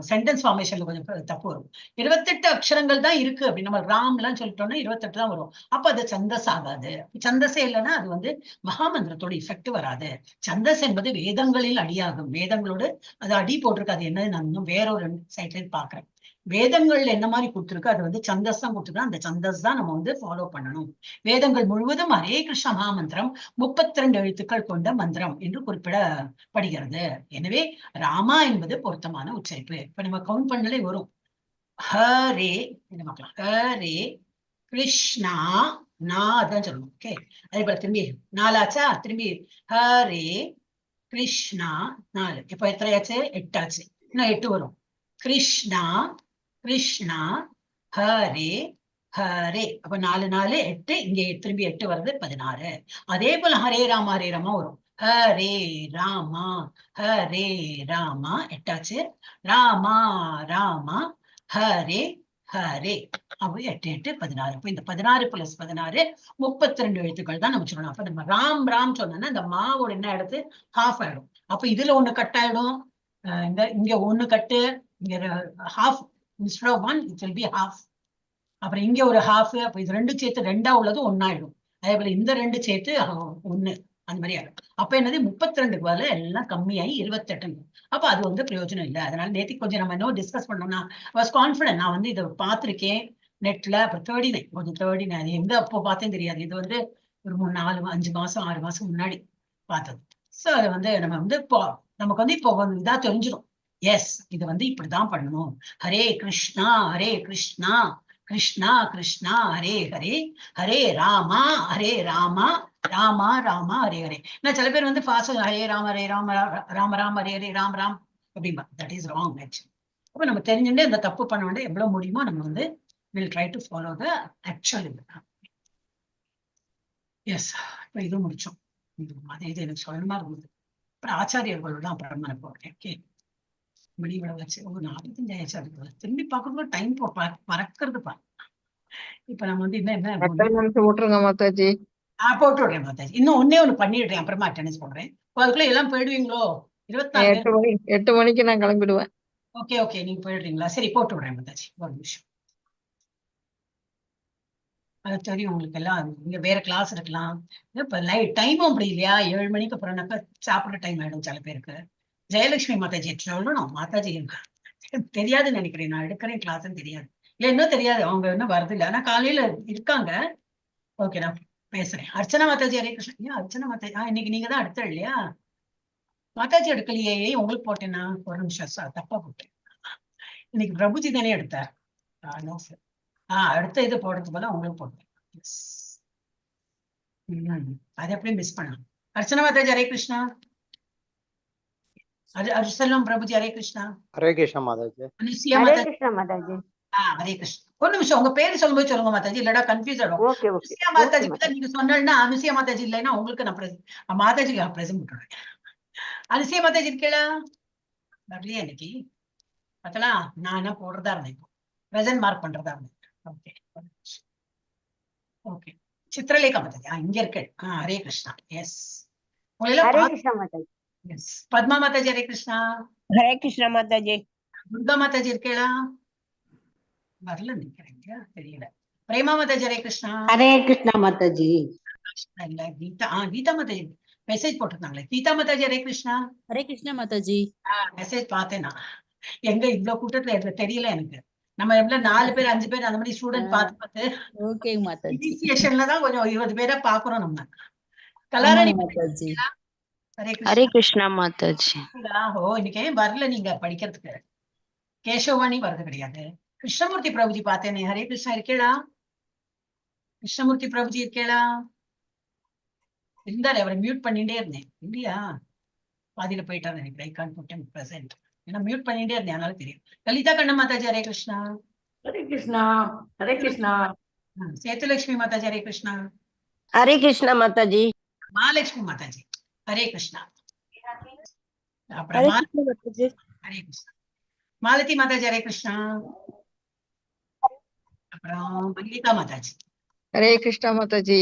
சென்டென்ஸ் ஃபார்மேஷன்ல கொஞ்சம் தப்பு வரும். 28 அக்ஷரங்கள் தான் இருக்கு அப்படின்னு நம்ம ராம்லாம் சொல்லிட்டோம்னா 28 தான் வரும். அப்ப அது சந்தஸ் ஆகாது. சந்தஸே இல்லைன்னா அது வந்து மகாமந்திரத்தோட இஃபெக்ட் வராது. சந்தஸ் என்பது வேதங்களில் அடியாகும். வேதங்களோடு அது அடி போட்டிருக்கு. அது என்னது நான் இன்னும் வேற ஒரு சைட்ல பாக்குறேன். வேதங்கள்ல என்ன மாதிரி கொடுத்துருக்கு அது வந்து சந்தஸ் தான் கொடுத்துருக்கு. அந்த சந்தஸ் தான் நம்ம வந்து ஃபாலோ பண்ணணும். வேதங்கள் முழுவதும் ஹரே கிருஷ்ண மகாமந்திரம் 32 எழுத்துக்கள் கொண்ட மந்திரம் என்று குறிப்பிடப்படுகிறது. எனவே ராமா என்பது பொருத்தமான உச்சரிப்பு. இப்ப நம்ம கவுண்ட் பண்ணலே வரும். ஹரே என்ன பார்க்கலாம். ஹரே கிருஷ்ணா அதான் சொல்லணும். ஓகே, அதே போல திரும்பி 4 ஆச்சா? திரும்பி ஹரே கிருஷ்ணா 4. இப்ப எத்தனையாச்சு? 8 ஆச்சு. இன்னும் 8 வரும். கிருஷ்ணா கிருஷ்ணா ஹரே ஹரே. அப்ப 4 4 8. இங்க திரும்பி 8 வருது 16. அதே போல ஹரே ராமா வரும். ஹரே ராமா 8 ஆச்சு. ராமா ஹரே ஹரே. அப்ப 8 8 16. இப்ப இந்த 16 + 16 32 எழுத்துக்கள் தான் நம்ம சொல்லணும். அப்ப நம்ம ராம் சொன்னோம்னா இந்த மாவோட என்ன எடுத்து ஹாஃப் ஆயிடும். அப்ப இதுல ஒண்ணு கட் ஆயிடும். இங்க ஒண்ணு கட்டு, இங்க half. instead of 1 it will be half. அப்புறம் இங்க ஒரு ஹாஃப். அப்ப இது 2 சேர்த்து 2ஆ உள்ளது 1 ஆயிடும். அதே போல இந்த 2 சேர்த்து 1 அந்த மாதிரி ஆயிடும். அப்ப என்னது 32க்கு பதிலா எல்லாம் கம்மியாகி 28. அப்ப அது வந்து பிரயோஜனம் இல்லை. அதனால நேற்று கொஞ்சம் நம்ம என்ன டிஸ்கஸ் பண்ணோம்னா வாஸ் கான்ஃபிடன்ட். நான் வந்து இதை பார்த்திருக்கேன் நெட்ல. அப்புறம் 39 கொஞ்சம் 39 அது எங்க அப்போ பார்த்தேன்னு தெரியாது. இது வந்து ஒரு 3 4 5 மாசம் 6 மாசம் முன்னாடி பார்த்தது. சோ அதை வந்து நம்ம வந்து இப்போ நமக்கு வந்து இப்போ இதா தெரிஞ்சிடும். எஸ், இது வந்து இப்படிதான் பண்ணணும். ஹரே கிருஷ்ணா கிருஷ்ணா கிருஷ்ணா ஹரே ஹரே, ஹரே ராமா ராமா ராமா ஹரே ஹரே. நான் சில பேர் வந்து ஃபாஸ்ட் ஹரே ராம ராம ஹரே ஹரே ராம் அப்படிம்பா. That is wrong actually. அப்ப நம்ம தெரிஞ்சுட்டு இந்த தப்பு பண்ண வேண்டிய எவ்வளவு முடியுமோ நம்ம வந்து will try to follow the actual இது. எஸ், இப்ப இது முடிச்சோம். இது எனக்கு சொல்லணுமா இருந்தது. அப்புறம் ஆச்சாரியர்களோட அப்புறம் நான் போறேன். ஓகே, மணியோட வச்சு ஒரு 45 ஆச்சாரியர்கள் திரும்பி பார்க்கறதுக்கு டைம் பறக்கிறது பா. இப்ப நம்ம வந்து என்ன போட்டுருங்க மாதாஜி. போட்டு விடுறேன் மாதாஜி. இன்னும் ஒண்ணு பண்ணிடுறேன். அப்புறமா அட்டெண்டன்ஸ் போடுறேன். அதுக்குள்ள எல்லாம் போயிடுவீங்களோ? 24 8 மணிக்கு நான் கிளம்பிடுவேன். ஓகே ஓகே, நீங்க போயிடுறீங்களா? சரி, போட்டு விடுறேன் மாதாஜி. ஒரு நிமிஷம். அது தெரியும் உங்களுக்கு எல்லாம். இங்க வேற கிளாஸ் இருக்கலாம். இப்ப டைமும் அப்படி இல்லையா? 7 மணிக்கு அப்புறம்னாக்கா சாப்பிட்ற டைம் ஆயிடும் சில பேருக்கு. ஜெயலட்சுமி மாதாஜி சொல்லணும். மாதாஜி தெரியாதுன்னு நினைக்கிறேன். நான் எடுக்கிறேன் கிளாஸ்ன்னு தெரியாது. இல்ல இன்னும் தெரியாது. அவங்க இன்னும் வருது இல்லை. ஆனா காலையில இருக்காங்க. ஓகே, நான் பேசுறேன். அர்ச்சனா மாதாஜி ஹரே கிருஷ்ணா. அர்ச்சனா மாதாஜி இன்னைக்கு நீங்க தான் எடுத்த இல்லையா? மாதாஜி எடுக்கலையே, உங்களுக்கு போட்டேன்னா ஒரு நிமிஷம் தப்பா போட்டேன். இன்னைக்கு பிரபுஜி தானே எடுத்தார். அடுத்த இது போடுறது போல உங்களுக்கு போட்டேன். அது எப்படி மிஸ் பண்ணலாம்? அர்ச்சனா மாதாஜி ஹரே கிருஷ்ணா. அர்ச்சனம் பிரபுஜி ஹரே கிருஷ்ணா. ஹரே கிருஷ்ணா மாதாஜி. அனுசியா மாதாஜி. ஹரே கிருஷ்ணா. ஒரு நிமிஷம் உங்க பேரு சொல்லும்போது சொல்லுங்க மாதாஜி, இல்லடா கன்ஃபியூஸ் ஆகும். அனுசியா மாதாஜி நீங்க சொன்னா அனுசியா மாதாஜி இல்லைன்னா உங்களுக்கு நான் மாதாஜிக்கு பிரசன்ட் விட்டுறேன். அனுசியா மாதாஜி இருக்கீங்களா? வரலையா இன்னைக்கு? பார்த்தலாம், நான் என்ன போடுறதா இருந்தேன், பிரசன்ட் மார்க் பண்றதா இருந்தேன். Okay okay. சித்ரலேகா மாதாஜி இங்க இருக்கு. ஹரே கிருஷ்ணா. Yes, yes. பத்மா மாதாஜி ஹரே கிருஷ்ணா. ஹரே கிருஷ்ணா மாதாஜி. துர்கா மாதாஜி இருக்கீங்களா? வரல நினைக்கிறேங்க, தெரியல. பிரேமா மாதாஜி ஹரே கிருஷ்ணா. ஹரே கிருஷ்ணா மாதாஜி. இல்ல கீதா மாதாஜி மெசேஜ் போட்டிருந்தாங்களே. கீதா மாதாஜி ஹரே கிருஷ்ணா. ஹரே கிருஷ்ணா மாதாஜி. மெசேஜ் பார்த்தேனா? எங்க இவ்வளவு கூட்டத்துல தெரியல எனக்கு. நம்ம எவ்வளவு 4 பேர் 5 பேர் அந்த மாதிரி ஸ்டூடெண்ட் பார்த்து ஓகே மாதாஜி. இனிஷியேஷன்ல தான் கொஞ்சம் 20 பேரா பாக்குறோம் நம்ம. கலாராணி மாதாஜி. ஹரே கிருஷ்ணா மாதாஜி. இன்னைக்கு ஏன் வரல நீங்க படிக்கிறதுக்கு? கேசவாணி வரது கிடையாது. கிருஷ்ணமூர்த்தி பிரபுஜி பார்த்தேனே. ஹரே கிருஷ்ணா இருக்கேளா? கிருஷ்ணமூர்த்தி பிரபுஜி இருக்கேளா? இருந்தாரு, அவரை மியூட் பண்ணிட்டே இருந்தேன். இல்லையா? பாதியில போயிட்டாரு நினைக்கிறேன். I can't put him present. ஏன்னா மியூட் பண்ணிட்டே இருந்தேன், அதனால தெரியும். லலிதா கண்ண மாதாஜி ஹரே கிருஷ்ணா. ஹரே கிருஷ்ணா. ஹரே கிருஷ்ணா. சேத்துலட்சுமி மாதாஜி ஹரே கிருஷ்ணா. ஹரே கிருஷ்ணா மாதாஜி. மகாலட்சுமி மாதாஜி ஹரே கிருஷ்ணா. அப்புறம் ஹரே கிருஷ்ணா. மாலதி மாதாஜி ஹரே கிருஷ்ணா. அப்புறம் மல்லிகா மாதாஜி ஹரே கிருஷ்ணா மாதாஜி.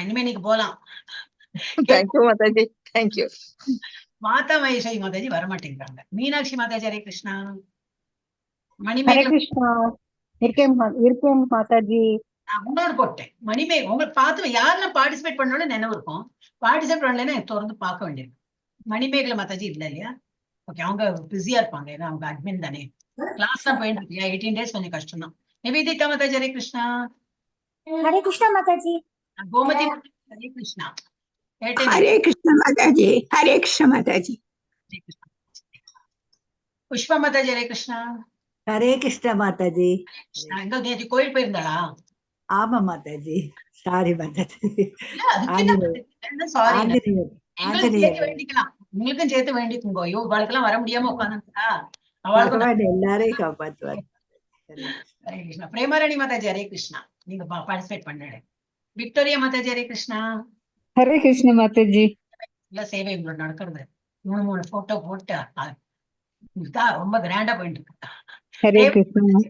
இனிமே நீங்க போலாம். தேங்க்யூ மாதாஜி. தேங்க்யூ. மாதா மகேஸ்வரி மாதாஜி வரமாட்டேங்கிறாங்க. மீனாட்சி மாதாஜி ஹரே கிருஷ்ணா. ஹரே மணிமேகலை கிருஷ்ணா. இருக்கேன் மாதாஜி. இன்னொரு போட்டேன். மணிமேகலை உங்களுக்கு பார்த்து யாரெல்லாம் பார்ட்டிசிபேட் பண்ணணும்னு நினைவு இருக்கும். பார்ட்டிசிபேட் பண்ணலன்னா தொடர்ந்து பார்க்க வேண்டியிருக்கு. மணிமேகலை மாதாஜி இல்ல இல்லையா? ஓகே, அவங்க பிஸியா இருப்பாங்க. ஏன்னா அவங்க அட்மின் தானே. கிளாஸ் தான் போயிட்டு இருக்கியா? 18 days கொஞ்சம் கஷ்டம் தான். நிவேதிதா மாதாஜி ஹரே கிருஷ்ணா. ஹரே கிருஷ்ணா மாதாஜி. கோமதி மாதாஜி ஹரே கிருஷ்ணா. ஹரே கிருஷ்ண மாதாஜி. ஹரே கிருஷ்ண மாதாஜி. புஷ்பா மாதாஜி ஹரே கிருஷ்ணா. ஹரே கிருஷ்ண மாதாஜி. எங்க நேற்று கோயில் போயிருந்தாளா? ஆமா மாதாஜி. சாரி மாதாஜி. சாரி, ஆஞ்சநேயர் வேண்டிக்கலாம். உங்களுக்கும் சேர்த்து வேண்டிக்குங்க. ஐயோ, இவாளுக்கெல்லாம் வர முடியாம உட்காந்துருக்கா. பகவான் எல்லாரையும் காப்பாத்துவார். ஹரே கிருஷ்ணா. பிரேமாராணி மாதாஜி ஹரே கிருஷ்ணா. நீங்க பார்ட்டிசிபேட் பண்ணல. விக்டோரியா மாதாஜி ஹரே கிருஷ்ணா. ஹரே கிருஷ்ண மாதாஜி. இல்ல சேவை உங்களோட நடக்கிறது 3 போட்டோ போட்டு ரொம்ப கிராண்டா போயிட்டு இருக்கு. ஹரே கிருஷ்ணா.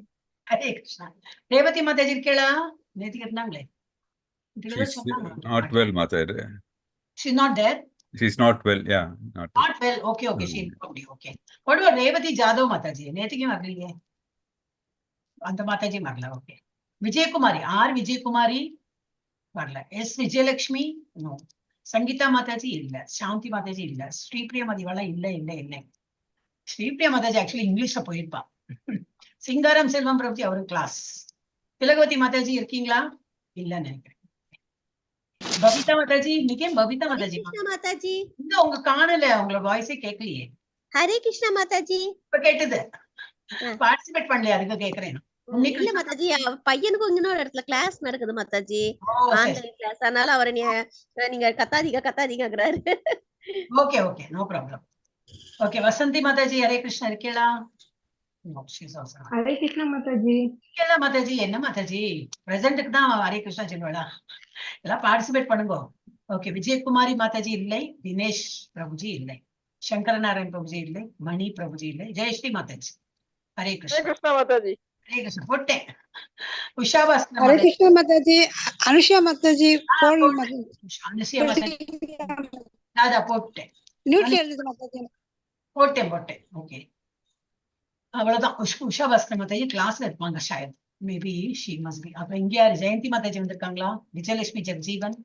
ஹரே கிருஷ்ணா. ரேவதி மாதாஜி இருக்கேளா? நேத்துக்கு இருந்தாங்களே. She's not well, Mataji. She's not there. She's not well. Yeah, not well. Okay. She informed you. Okay. What about Revati Jadhav Mataji? நேத்துக்கு வரலையே. அந்த மாதாஜி வரல. ஓகே. விஜயகுமாரி ஆர் விஜயகுமாரி வரல. Yes Vijayalakshmi no. சங்கீதா மாதாஜி இல்ல. சாந்தி மாதாஜி இல்ல. ஸ்ரீபிரியா மதிவாளா இல்ல. ஸ்ரீபிரியா மாதாஜி ஆக்சுவலி இங்கிலீஷ்ல போயிருப்பா. சிங்காரம் செல்வம் பிரபுஜி அவரு கிளாஸ். திலகவதி மாதாஜி இருக்கீங்களா? இல்லன்னு நினைக்கிறேன். பபிதா மாதாஜி இன்னைக்கு பபிதா மாதாஜி மாதாஜி இந்த உங்க காணல, உங்களோட வாய்ஸே கேட்கலையே. ஹரே கிருஷ்ணா மாதாஜி. இப்ப கேட்டது. பார்ட்டிசிபேட் பண்ணலையா? அதுக்கு கேக்குறேன். இல்ல மாதாஜி, பையனுக்கும் இன்னொரு இடத்துல கிளாஸ் நடக்குது மாதாஜி. Online class. அதனால அவரை நீங்க கத்தாதீங்கிறாரு. Okay, no problem. Okay, Vasanthi Mataji Hare Krishna இருக்கீங்களா? ஹரே கிருஷ்ணா மாதாஜி. மாதாஜி என்ன மாதாஜி பிரசன்ட்டுக்கு தான் ஹரே கிருஷ்ணா சொல்லுவாளா? எல்லாம் பார்ட்டிசிபேட் பண்ணுங்க. ஓகே, விஜயகுமாரி மாதாஜி இல்லை. தினேஷ் பிரபுஜி இல்லை. சங்கரநாராயண் பிரபுஜி இல்லை. மணி பிரபுஜி இல்லை. ஜெயஸ்ரீ மாதாஜி ஹரே கிருஷ்ணா. மாதாஜி ஹரே கிருஷ்ணா போட்டேன். உஷா பாஸ்கர் ஹரே கிருஷ்ணா மாதாஜி. அனுஷா மாதாஜி அனுஷியா மாதாஜி ராதா போட்டேன். போட்டேன். ஓகே, அவ்வளவுதான். உஷா பாஸ்கர் மாதாஜி கிளாஸ்ல இருப்பாங்க ஷாயத். Maybe she must be. அப்புறம் இங்க யாரு? ஜெயந்தி மாதாஜி வந்திருக்காங்களா? விஜயலட்சுமி ஜெகஜீவன்,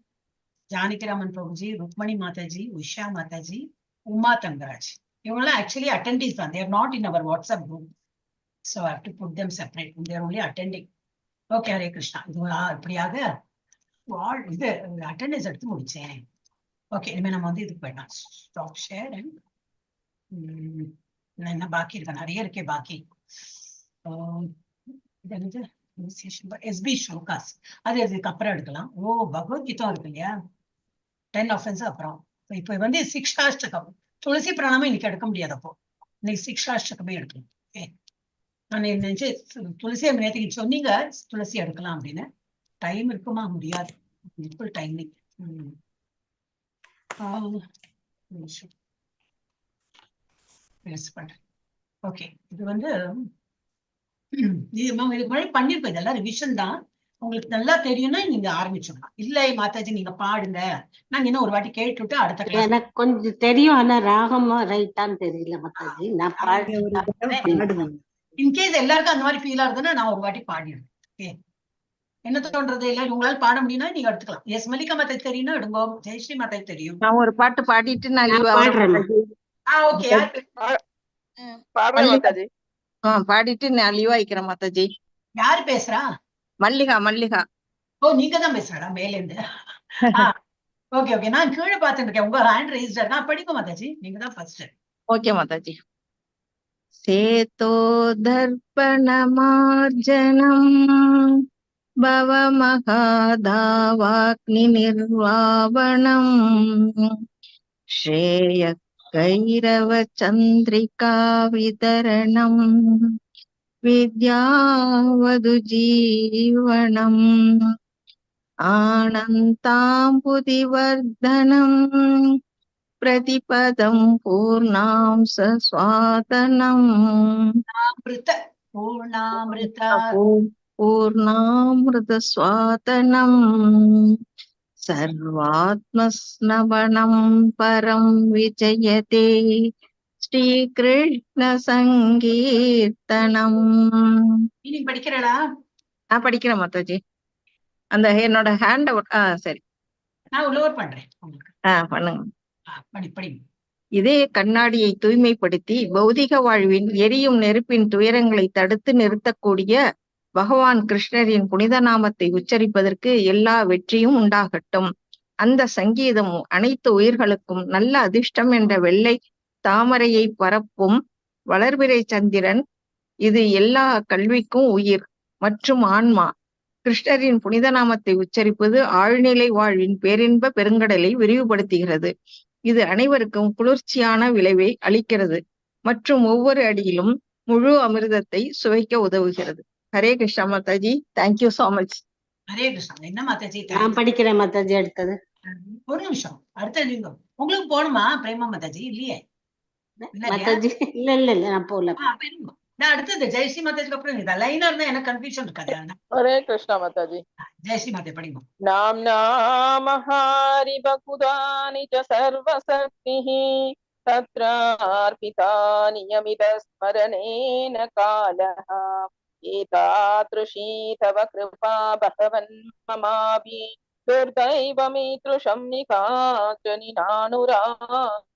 ஜானகிராமன் பிரபுஜி, ருக்மணி மாதாஜி, உஷா மாதாஜி, உமா தங்கராஜ். இவங்கெல்லாம் ஆக்சுவலி அட்டெண்டீஸ் தான். They are not in our WhatsApp group. So I have to put them separate. They are only attending. Okay, Hare Krishna. இப்படியாக இது அட்டெண்டன்ஸ் எடுத்து முடிச்சேன். ஓகே, இனிமே நம்ம வந்து இதுக்கு போயிடலாம். ஸ்டாப் ஷேர் அண்ட் என்ன பாக்கி இருக்கா? நிறைய இருக்கே பாக்கி. எஸ்பி ஷோகாஸ் அது இதுக்கு அப்புறம் எடுக்கலாம். பகவத்கீதா இருக்கு இல்லையா? 10 offense அப்புறம். இப்ப வந்து சிக்ஷாஷ்டகம் துளசி பிராணாமம் இன்னைக்கு எடுக்க முடியாது. அப்போ இன்னைக்கு சிக்ஷாஷ்டகமே எடுக்கணும். ஓகே, நான் நினைச்சு துளசி நேற்றுக்கு சொன்னீங்க துளசி எடுக்கலாம் அப்படின்னு. டைம் இருக்குமா? முடியாது. டைமிங். ஓகே, இது வந்து இதுக்கு முன்னாடி பண்ணிருப்போம். இதெல்லாம் ரிவிஷன் தான். உங்களுக்கு நல்லா தெரியும்னா நீங்க ஆரம்பிச்சிடலாம். இல்ல மாதாஜி நீங்க பாடுங்க, நாங்க இன்னும் ஒரு வாட்டி கேட்டுட்டு அடுத்த கிளாஸ். எனக்கு கொஞ்சம் தெரியும், ஆனா ராகமா ரைட்டான்னு தெரியல மாதாஜி. நான் பாடுவேன். இன்கேஸ் எல்லாருக்கும் அந்த மாதிரி ஃபீலா இருந்ததுன்னா நான் ஒரு வாட்டி பாடிடுவேன். ஓகே, என்ன தோன்றது? இல்ல உங்களால பாட முடியும்னா நீங்க எடுத்துக்கலாம். எஸ் மல்லிகா மாதாஜி தெரியும்னா எடுங்க. ஜெயஸ்ரீ மாதாஜி தெரியும். நான் ஒரு பாட்டு பாடிட்டு நான் ஓகே, பாடிட்டு நான் லீவ் ஆயிக்கிறேன் மாதாஜி. யாரு பேசுறா? மல்லிகா. ஓ, நீங்க தான் பேசுறா மேல இருந்து. ஓகே, நான் கீழே பார்த்துட்டு இருக்கேன். உங்க ஹேண்ட் ரெய்ஸ்டா தான். படிக்க மாதாஜி, நீங்க தான் ஃபர்ஸ்ட். ஓகே மாதாஜி. சேதோ தர்ப்பணமார்ஜனம் பவ மகாதாவாக்னி நிர்வாவணம் ஸ்ரேய கைரவ சந்திரிகா விதரணம் வித்யாவது ஜீவனம் ஆனந்தாம்புதிவர்தனம் பிரதிபதம் பூர்ணாம்ச ஸ்வாதனம் பூர்ணாமிருத ஸ்வாதனம் सर्वात्मस्नवनं परं विजयते ஸ்ரீகிருஷ்ண சங்கீர்த்தனம். நீங்க படிக்கிறடா? நான் படிக்கிறேன் மாதாஜி. அந்த என்னோட ஹேண்ட் அவுட். சரி, நான் லோவர் பண்றேன் உங்களுக்கு. பண்ணுங்க. படிங்க. இதே கண்ணாடியை தூய்மைப்படுத்தி பௌதிக வாழ்வின் எரியும் நெருப்பின் துயரங்களை தடுத்து நிறுத்தக்கூடிய பகவான் கிருஷ்ணரின் புனித நாமத்தை உச்சரிப்பதற்கு எல்லா வெற்றியும் உண்டாகட்டும். அந்த சங்கீதம் அனைத்து உயிர்களுக்கும் நல்ல அதிர்ஷ்டம் என்ற வெள்ளை தாமரையை பரப்பும் வளர்பிறை சந்திரன். இது எல்லா கல்விக்கும் உயிர் மற்றும் ஆன்மா. கிருஷ்ணரின் புனித நாமத்தை உச்சரிப்பது ஆழ்நிலை வாழ்வின் பேரின்ப பெருங்கடலை விரிவுபடுத்துகிறது. இது அனைவருக்கும் குளிர்ச்சியான விளைவை அளிக்கிறது மற்றும் ஒவ்வொரு அடியிலும் முழு அமிர்தத்தை சுவைக்க உதவுகிறது. Hare Krishna Mataji. Thank you so much. Hare Krishna. என்ன மாதாஜி? நான் படிக்கிறேன் மாதாஜி. அடுத்தது ஒரு நிமிஷம். அடுத்தது நீங்க உங்களுக்கு போகணுமா பிரேமா மாதாஜி? இல்லையே மாதாஜி. இல்ல நான் போகல. நான் அடுத்தது ஜெயஸ்ரீ மாதாஜிக்கு அப்புறம் இந்த லைனா இருந்தா எனக்கு கன்ஃபியூஷன் இருக்காது. ஹரே கிருஷ்ணா மாதாஜி. ஜெயஸ்ரீ மாதா படிங்க. நாம் நாமஹாரி பகுதானி ச சர்வசக்திஹ தத்ரார்பிதா நியமித ஸ்மரணேன காலஹ ஏதாத்ருஷீ தவ கிருபா பகவன் மமாபி துர்தைவமீத்ருஷம் நிகாச்சனி நானுராதஹ.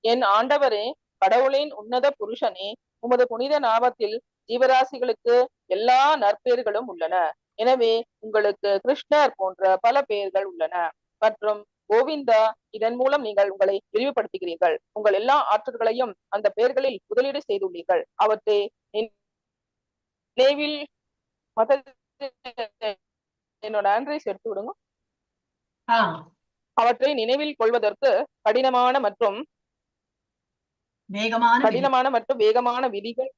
என் ஆண்டவரே, கடவுளின் உன்னத புருஷனே, உமது புனித நாமத்தில் ஜீவராசிகளுக்கு எல்லா நற்பெயர்களும் உள்ளன. எனவே உங்களுக்கு கிருஷ்ணர் போன்ற பல பெயர்கள் உள்ளன. மற்றும் கோவிந்தா, இதன் மூலம் நீங்கள் உங்களை விரிவுபடுத்துகிறீர்கள். உங்கள் எல்லா ஆற்றல்களையும் அந்த பெயர்களில் முதலீடு செய்துள்ளீர்கள். அவற்றை நினைவில் என்னோட ஆண்ட்ரைஸ் எடுத்து விடுங்க. அவற்றை நினைவில் கொள்வதற்கு கடினமான மற்றும் வேகமான விதிகள்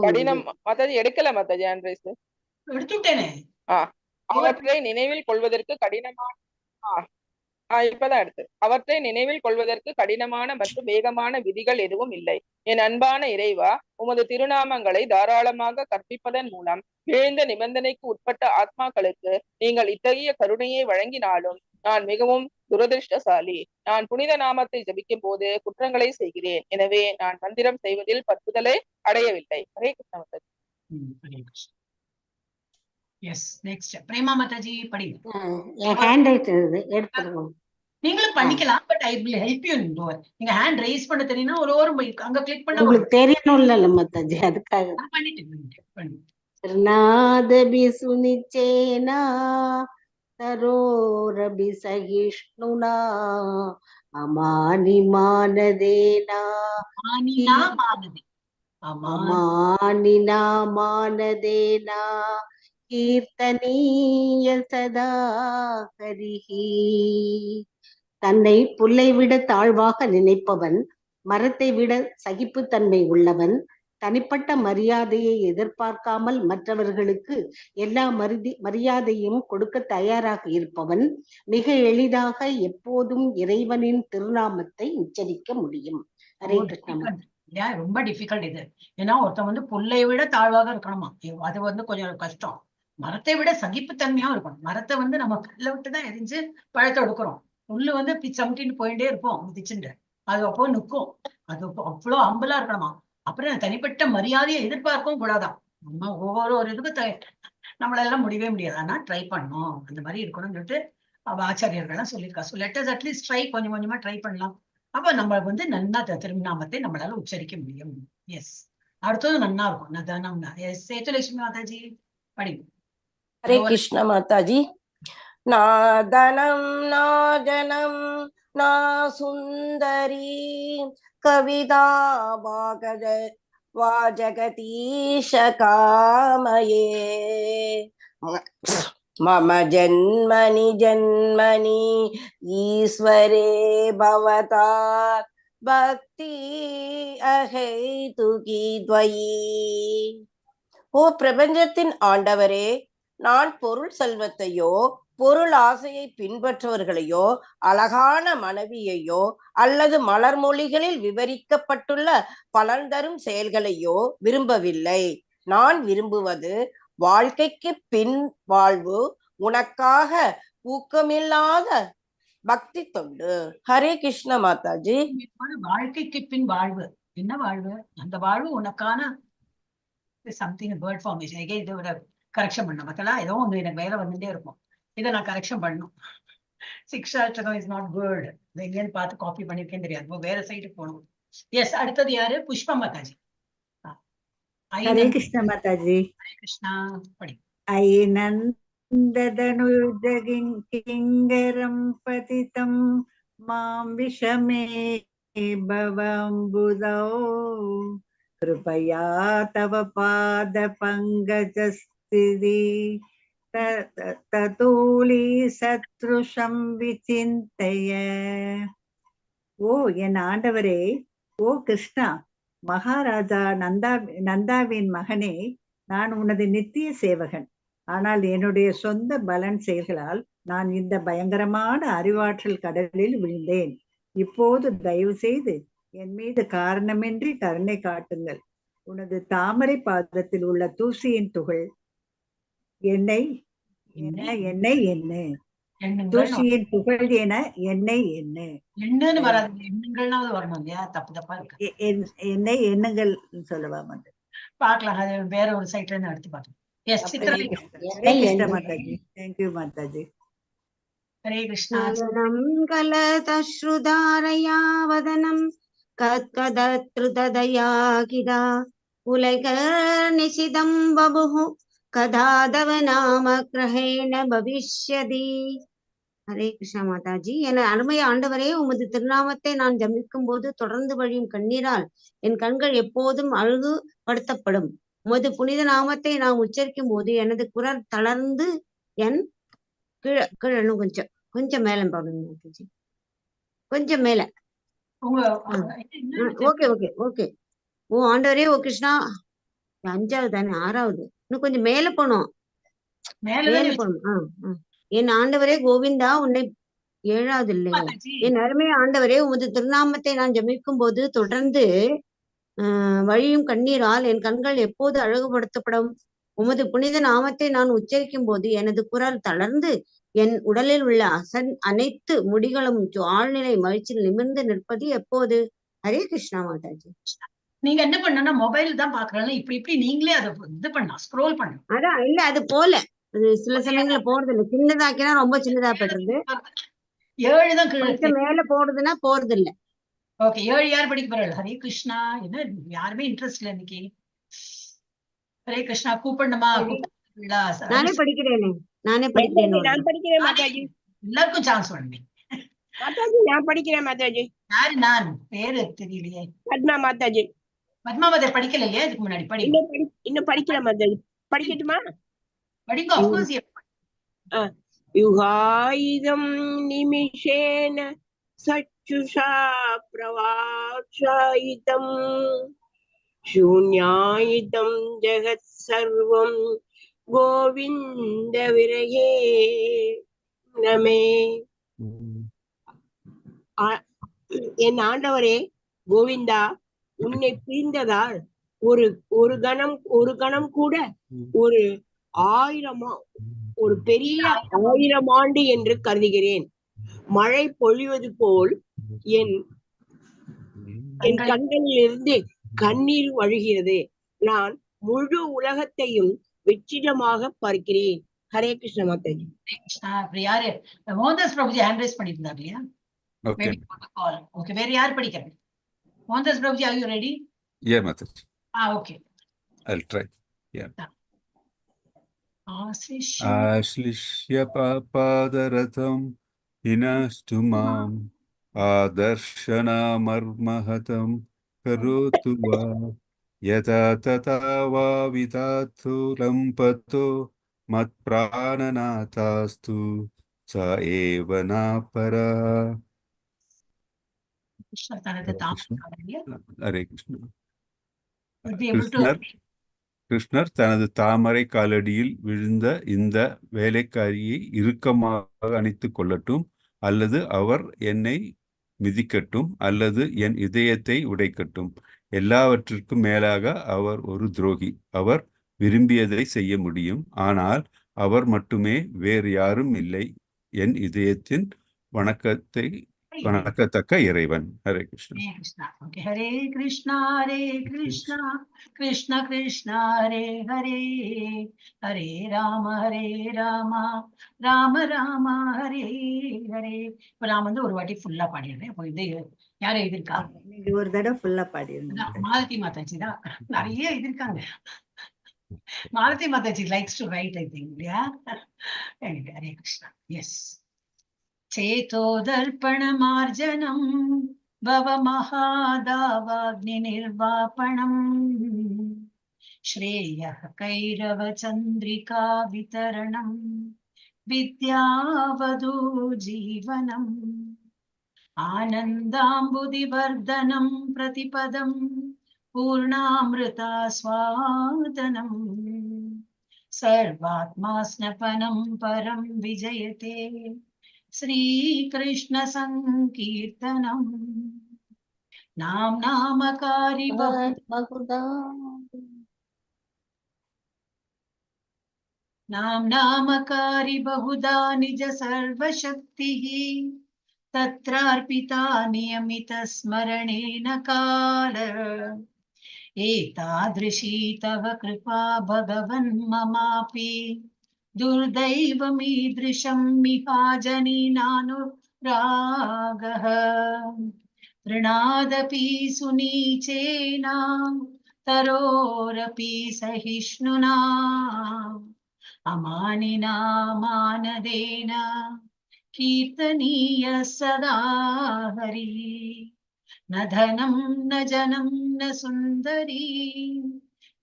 கடினம். மாதாஜி எடுக்கல மாதாஜி ஆண்ட்ரைஸ் எடுத்துட்டேனே. அவற்றை நினைவில் கொள்வதற்கு கடினமான இப்பதான் எடுத்து. அவற்றை நினைவில் கொள்வதற்கு கடினமான மற்றும் வேகமான விதிகள் எதுவும் இல்லை. என் அன்பான இறைவா, உமது திருநாமங்களை தாராளமாக கற்பிப்பதன் மூலம் விழுந்த நிபந்தனைக்கு உட்பட்ட ஆத்மாக்களுக்கு நீங்கள் இத்தகைய கருணையை வழங்கினாலும் நான் மிகவும் துரதிருஷ்டசாலி. நான் புனித நாமத்தை ஜபிக்கும் போது குற்றங்களை செய்கிறேன். எனவே நான் மந்திரம் செய்வதில் பற்றுதலை அடையவில்லை. ஹரே கிருஷ்ண மாதாஜி. பிரேமா மாதாஜி படிங்க. நீங்களும் பண்ணிக்கலாம். But I will help you in do. நீங்க ஹேண்ட் ரைஸ் பண்ண தெரியும்னா ஒரு அங்க கிளிக் பண்ண உங்களுக்கு தெரியணும்ல மாதாஜி, அதுக்காக பண்ணிட்டு. நாதபி சுனிச்சேனா தரோரபி சகிஷ்ணுனா அமானி மானதேனா அமானினா மானதேனா கீர்த்தனீய சதா ஹரிஹி. தன்னை புல்லை விட தாழ்வாக நினைப்பவன், மரத்தை விட சகிப்புத்தன்மை உள்ளவன், தனிப்பட்ட மரியாதையை எதிர்பார்க்காமல் மற்றவர்களுக்கு எல்லா மரியாதையும் கொடுக்க தயாராக இருப்பவன், மிக எளிதாக எப்போதும் இறைவனின் திருநாமத்தை உச்சரிக்க முடியும். ஹரே கிருஷ்ணா. ரொம்ப டிஃபிகல்ட் இது. ஏன்னா ஒருத்தன் புல்லை விட தாழ்வாக இருக்கணுமா, அது கொஞ்சம் கஷ்டம். மரத்தை விட சகிப்புத்தன்மையா இருக்கணும். மரத்தை நம்ம கல்ல விட்டுதான் எரிஞ்சு பழத்தை எடுக்கிறோம். புல்லு சமட்டின்னு போயிட்டே இருப்போம் மிதிச்சுட்டு. அது அப்போ நிற்கும். அது அவ்வளவு அம்பலா இருக்கணுமா. அப்புறம் தனிப்பட்ட மரியாதையை எதிர்பார்க்கவும் கூடாதான். நம்ம ஒவ்வொரு இதுக்கு நம்மளால முடியவே முடியாது. ஆனா ட்ரை பண்ணணும், அந்த மாதிரி இருக்கணும்னு சொல்லிட்டு ஆச்சாரியர்கள்லாம் சொல்லியிருக்கா. So let us at least try, கொஞ்சம் கொஞ்சமா ட்ரை பண்ணலாம். அப்ப நம்ம நன்னா திருநாமத்தை நம்மளால உச்சரிக்க முடியும். எஸ், அடுத்தது நன்னா இருக்கும். எஸ், சேதுலட்சுமி மாதாஜி படிங்க. ஹரே கிருஷ்ண மாதாஜி. நா தனம் நா ஜனம் நா சுந்தரி கவிதா வாஜகதீஷ காமயே மம ஜன்மனி ஜன்மனி ஈஸ்வரே பவதா பக்தி அஹைதுகி துவயி. ஓ பிரபஞ்சத்தின் ஆண்டவரே, நான் பொருள் செல்வத்தையோ பொருள் ஆசையை பின்பற்றுவர்களையோ அழகான மனைவியையோ அல்லது மலர்மொழிகளில் விவரிக்கப்பட்டுள்ள பலன் தரும் செயல்களையோ விரும்பவில்லை. நான் விரும்புவது வாழ்க்கைக்கு பின் வாழ்வு, உனக்காக ஊக்கமில்லாத பக்தி தொண்டு. ஹரே கிருஷ்ண மாதாஜி. வாழ்க்கைக்கு பின் வாழ்வு, என்ன வாழ்வு? அந்த வாழ்வு உனக்கான சம்திங் வேர்ட் ஃபார்மேஷன். இதோட கரெக்ஷன் பண்ண மக்களா, ஏதோ ஒன்று எனக்கு வேலை வந்துட்டே இருக்கும், இதை நான் கரெக்ஷன் பண்ணணும். சிக்ஷாட்சகம் இஸ் நாட் வேர்ட். எங்கேன்னு பார்த்து காப்பி பண்ணிருக்கேன்னு தெரியாது, வேற சைடுக்கு போகணும். எஸ், அடுத்தது யாரு? புஷ்பா மாதாஜி. ஹரே கிருஷ்ண மாதாஜி. ஹரே கிருஷ்ணா. படி. ஐநந்ததனுஜகிங்கரம் பதிதம் மாம் விஷமே பவம்புதோ கிருபயா தவ பாத பங்கஜஸ்திதி ததூலி சத்ருஷம் விசிந்தய. ஓ என் ஆண்டவரே, ஓ கிருஷ்ணா, மகாராஜா நந்தாவின் மகனே, நான் உனது நித்திய சேவகன். ஆனால் என்னுடைய சொந்த பலன் செயல்களால் நான் இந்த பயங்கரமான அறிவாற்றல் கடலில் விழுந்தேன். இப்போது தயவு செய்து என் மீது காரணமின்றி கருணை காட்டுங்கள். உனது தாமரை பாதத்தில் உள்ள தூசியின் துகள் என்னை தூசியின் துகள் என என்னை என்னன்னு வராது, எண்ணுங்கள்னாவது வரணும் இல்லையா? தப்பு தப்பா இருக்கு. என்னை எண்ணுங்கள் சொல்லவா மாட்டேன். பார்க்கலாம், அது வேற ஒரு சைட்ல இருந்து எடுத்து பார்க்கலாம். எஸ், ஹரே கிருஷ்ண மாதாஜி. தேங்க்யூ மாதாஜி. ஹரே கிருஷ்ணா. கலதஸ்ருதாரயா வதனம் கத்கதத்ருததயா கிதா உலக நிசிதம் பபுஹு கதாதவ நாம கிரஹேண பவிஷ்யதி. ஹரே கிருஷ்ணா மாதாஜி. என அருமை ஆண்டவரே, உமது திருநாமத்தை நான் ஜபிக்கும் போது தொடர்ந்து வழியும் கண்ணீரால் என் கண்கள் எப்போதும் அழகுபடுத்தப்படும். உமது புனித நாமத்தை நான் உச்சரிக்கும் போது எனது குரல் தளர்ந்து என் கீழே கொஞ்சம் மேல பாருங்க மாதாஜி, கொஞ்சம் மேல. Okay okay okay. ஓ ஆண்டவரே, ஓ கிருஷ்ணா. 5வது தானே, 6வது, இன்னும் கொஞ்சம் மேல போனோம், மேல போனோம். என் ஆண்டவரே கோவிந்தா, உன்னை 7வது இல்லையா? என் அருமை ஆண்டவரே, உமது திருநாமத்தை நான் ஜபிக்கும் போது தொடர்ந்து வழியும் கண்ணீரால் என் கண்கள் எப்போது அழகுபடுத்தப்படும். உமது புனித நாமத்தை நான் உச்சரிக்கும் போது எனது குரல் தளர்ந்து என் உடலில் உள்ள அனைத்து முடிகளும் ஆழ்நிலை மகிழ்ச்சியில் நிமிர்ந்து நிற்பது எப்போது? ஹரே கிருஷ்ணா மாதாஜி. நீங்க என்ன பண்ணா மொபைல் தான் பாக்குறேன், இப்படி நீங்களே அதை இது பண்ணலாம், ஸ்க்ரோல் பண்ணலாம். அதான் இல்ல, அது போல அது சில சமயங்கள்ல போறது இல்ல, சின்னதாக்கினா ரொம்ப சின்னதா போயிடுறது. 7 தான் கொஞ்சம் மேல போடுதுன்னா போறது இல்ல. ஓகே, 7 யார் படிக்க போறாள்? ஹரே கிருஷ்ணா. என்ன யாருமே இன்ட்ரெஸ்ட் இல்ல இன்னைக்கு. ஹரே கிருஷ்ணா. கூப்பிடணுமா? நானே படிக்கிறேன். நான் படிக்கிறேன் மாதாஜி. எல்லாருக்கும் சான்ஸ் வேணுமே மாதாஜி. நான் படிக்கிறேன் மாதாஜி. யாரு? நான் பேரு தெரியலையே. பத்மா மாதாஜி. பத்மா மாதா படிக்கல இல்லையா? இதுக்கு முன்னாடி இன்னும் படிக்கல மாதாஜி. படிக்கட்டுமா? படிங்க. ஆஃப்கோர்ஸ். யுகாயுதம் நிமிஷேன சச்சுஷா பிரவாக்ஷாயுதம் சூன்யாயுதம் ஜெகத் சர்வம் கோவிந்த விரயே நமே. என் ஆண்டவரே கோவிந்தா, உன்னை பிரிந்ததால் ஒரு கணம் கூட ஒரு 1000 ஒரு பெரிய 1000 ஆண்டு என்று கருதுகிறேன். மழை பொழிவது போல் என் கண்களிலிருந்து கண்ணீர் வழிகிறது. நான் முழு உலகத்தையும் வெற்றிடமாக பார்க்கிறேன். ஹரே கிருஷ்ண மாதாஜி. யாரு? மோகன்தாஸ் பிரபுஜி ஹேண்ட் ரைஸ் பண்ணிருந்தார் இல்லையா? Okay. Okay, வேற யார் படிக்கிறது? Mohandas Prabhuji, are you ready? Yeah, Mataji. Okay. I'll try. Yeah. Aslishya Papadaratham inastu mam adarshanamarmahatam karotu va yata tata va vitatu lampato mat prananatastu sa eva na para. Hare Krishna. கிருஷ்ணர் தனது தாமரை காலடியில் விழுந்த இந்த வேலைக்காரியை இறுக்கமாக அணைத்துக் கொள்ளட்டும், அல்லது அவர் என்னை மிதிக்கட்டும், அல்லது என் இதயத்தை உடைக்கட்டும். எல்லாவற்றிற்கும் மேலாக அவர் ஒரு துரோகி. அவர் விரும்பியதை செய்ய முடியும். ஆனால் அவர் மட்டுமே, வேறு யாரும் இல்லை, என் இதயத்தின் வணக்கத்தக்க இறைவன். ஹரே கிருஷ்ணா. ஹரே கிருஷ்ணா. ஓகே, ஹரே கிருஷ்ணா கிருஷ்ணா கிருஷ்ணா ஹரே ஹரே, ஹரே ராம ராம ராம ஹரே ஹரே. இப்ப நான் வந்து ஒரு வாட்டி ஃபுல்லா பாடிடுறேன். இப்போ இது யாரும் எழுதிருக்கா? நீங்க ஒரு தடவை ஃபுல்லா பாடிருங்க. மாலதி மாதாஜி தான் நிறைய எழுதிருக்காங்க. Malathi Mataji likes to right, I think. இல்லையா? ஹரே கிருஷ்ணா. எஸ். चेतोदर्पणमार्जनं भवमहादावाग्निर्वापणम् श्रेयः कैरवचन्द्रिका वितरणं विद्यावधू जीवनम् आनन्दाम्बुदिवर्धनं प्रतिपदं पूर्णामृतास्वादनम् सर्वात्मास्नपनं परं विजयते श्रीकृष्ण संकीर्तनम् नामकारी बहुधा नामकारी बहुधा निज सर्वशक्तिः तत्रार्पिता नियमित स्मरणेन काल एतादृशी तव कृपा भगवन् ममापि दुर्दैवमीदृशं मिहाजनीनानुरागः तृणादपि सुनीचेना तरोरपि सहिष्णुना अमानिना मानदेन कीर्तनीय सदा हरि न धनं न जनं न सुन्दरी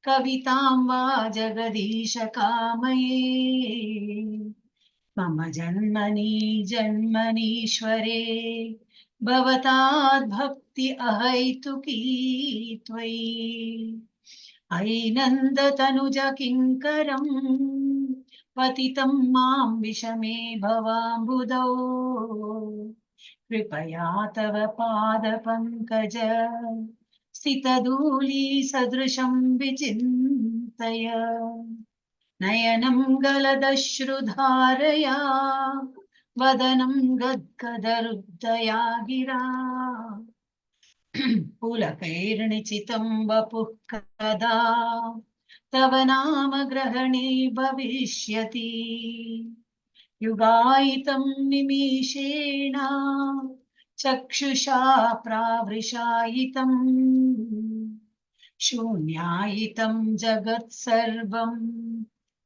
कवितां वा जगदीश कामये मम जन्मनीश्वरे भवताद् भक्ति अहैतुकी त्वयि ऐनन्दतनुज किङ्करं पतितं मां विषमे भवाम्बुधौ कृपया तव पादपङ्कज स्थितधूली सदृशं विचिन्तय नयनं गलदश्रुधारया वदनं गद्गदरुद्धया गिरा पुलकैर्निचितं वपुः कदा तव नाम ग्रहणे भविष्यति युगायितं निमिषेण चक्षुषा प्रावृषायितं शून्यायितं जगत् सर्वं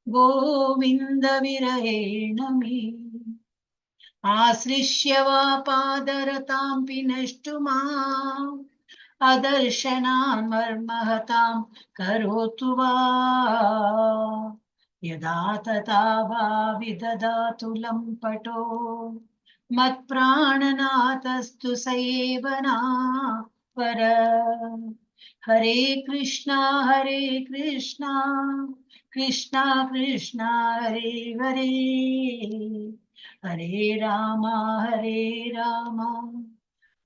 गोविन्द विरहेण मे आश्रिष्य वा पादरतां पिनष्टुमा अदर्शनान् मर्महतां करोतु वा यदा तथा वा विददातु लम्पटो मत्प्राणनाथस्तु स एव नापर हरे कृष्णा कृष्णा कृष्णा हरे हरे हरे राम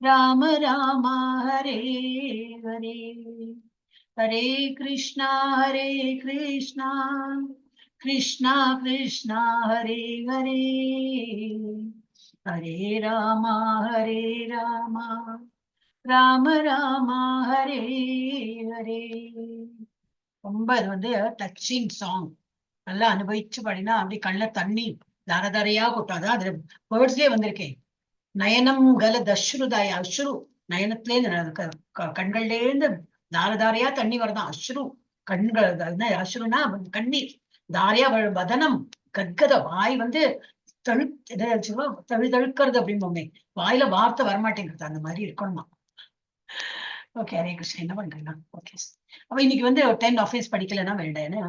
राम राम हरे हरे हरे कृष्णा कृष्णा कृष्णा हरे हरे हरे राम राम राम हरे हरे. ரொம்ப அது வந்து டச்சிங் சாங். நல்லா அனுபவிச்சு பாடினா அப்படி கண்ணுல தண்ணி தாரதாரையா கொட்டாது. அதுல வேர்ட்ஸ்லயே வந்திருக்கேன். நயனம் கல தஸ்ருதாய அஸ்ரு, நயனத்திலே கண்கள்ல இருந்து தாரதாரையா தண்ணி வரதான் அஸ்ரு. கண்கள் அஸ்ருனா கண்ணீர், தாரையா வதனம் கத்கத, வாய் வந்து தழுக்கிறது அப்படிம்போமே, வாயில வார்த்தை வரமாட்டேங்கிறது, அந்த மாதிரி இருக்கணுமா. ஓகே, ஹரே கிருஷ்ணன். என்ன பண்றீங்க? ஓகே, அப்ப இன்னைக்கு வந்து 10 ஆஃபீஸ் படிக்கலன்னா வேண்டாம். ஏன்னா